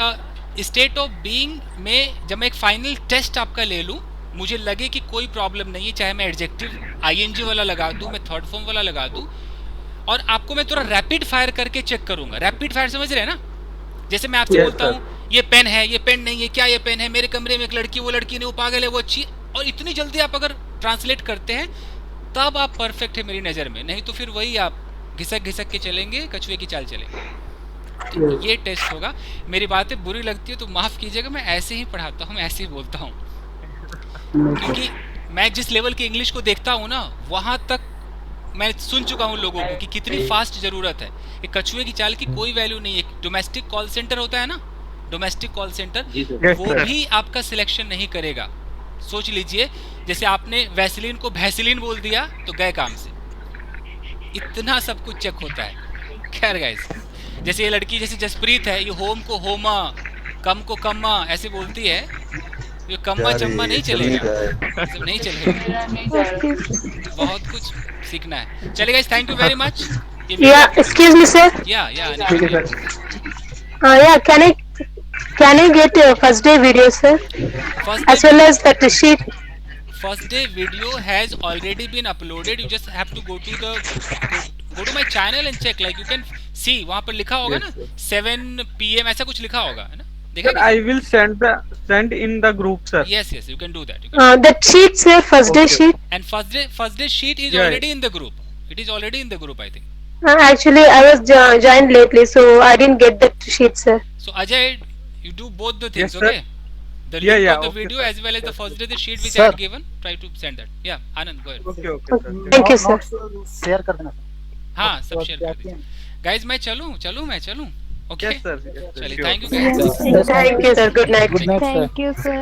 स्टेट ऑफ बीइंग में जब मैं एक फाइनल टेस्ट आपका ले लूं, मुझे लगे कि कोई प्रॉब्लम नहीं है, चाहे मैं एडजेक्टिव आईएनजी वाला लगा दूं, मैं थर्ड फॉर्म वाला लगा दूं, और आपको मैं थोड़ा रैपिड फायर करके चेक करूंगा। रैपिड फायर समझ रहे हैं ना? जैसे मैं आपसे बोलता हूँ ये पेन है, ये पेन नहीं है, क्या ये पेन है, मेरे कमरे में एक लड़की, वो लड़की नहीं, वो पागल है, वो अच्छी, और इतनी जल्दी आप अगर ट्रांसलेट करते हैं तब आप परफेक्ट है मेरी नज़र में, नहीं तो फिर वही आप घिसक घिसक के चलेंगे, कछुए की चाल चलेंगे। तो ये टेस्ट होगा। मेरी बातें बुरी लगती है तो माफ़ कीजिएगा, मैं ऐसे ही पढ़ाता हूँ, मैं ऐसे ही बोलता हूँ, क्योंकि मैं जिस लेवल की इंग्लिश को देखता हूँ ना, वहाँ तक मैं सुन चुका हूँ लोगों को कि कितनी फास्ट ज़रूरत है। एक कछुए की चाल की कोई वैल्यू नहीं है। डोमेस्टिक कॉल सेंटर होता है ना, डोमेस्टिक कॉल सेंटर, वो भी आपका सिलेक्शन नहीं करेगा। सोच लीजिए, जैसे आपने वैसलीन को भैसलीन बोल दिया तो गए काम से, इतना सब कुछ चेक होता है। खैर गाइस, जैसे ये लड़की, जैसे जसप्रीत है, ये होम को होमा, कम को कम्मा ऐसे बोलती है, ये कम्मा चम्मा नहीं चलेगा, सब नहीं चलेगा। बहुत कुछ सीखना है। चलिए guys, thank you very much. Excuse me, sir. Yeah. Can I get first day video, sir? As well as that sheet. First day video has already been uploaded. You just have to go to my channel and check. Like you can see, वहाँ पर लिखा होगा ना 7 PM ऐसा कुछ लिखा होगा, है ना? Sir, I will send in the group, sir. Yes, you can do that. That sheet, sir, first day sheet. And first day sheet is already in the group. It is already in the group, I think. Actually, I was joined lately, so I didn't get that sheet, sir. So Ajay, you do both the things, yes, okay? The link of the video as well as the first day the sheet which I had given. Try to send that. Yeah, Anand, go ahead. Okay, sir. Thank you, sir. Share कर देना। हाँ, सब share कर दीजिए। Guys, मैं चलूँ? Okay. Yes, sir. चलिए, thank you guys. Thank you, sir. Good night. Good night, sir. Thank you, sir.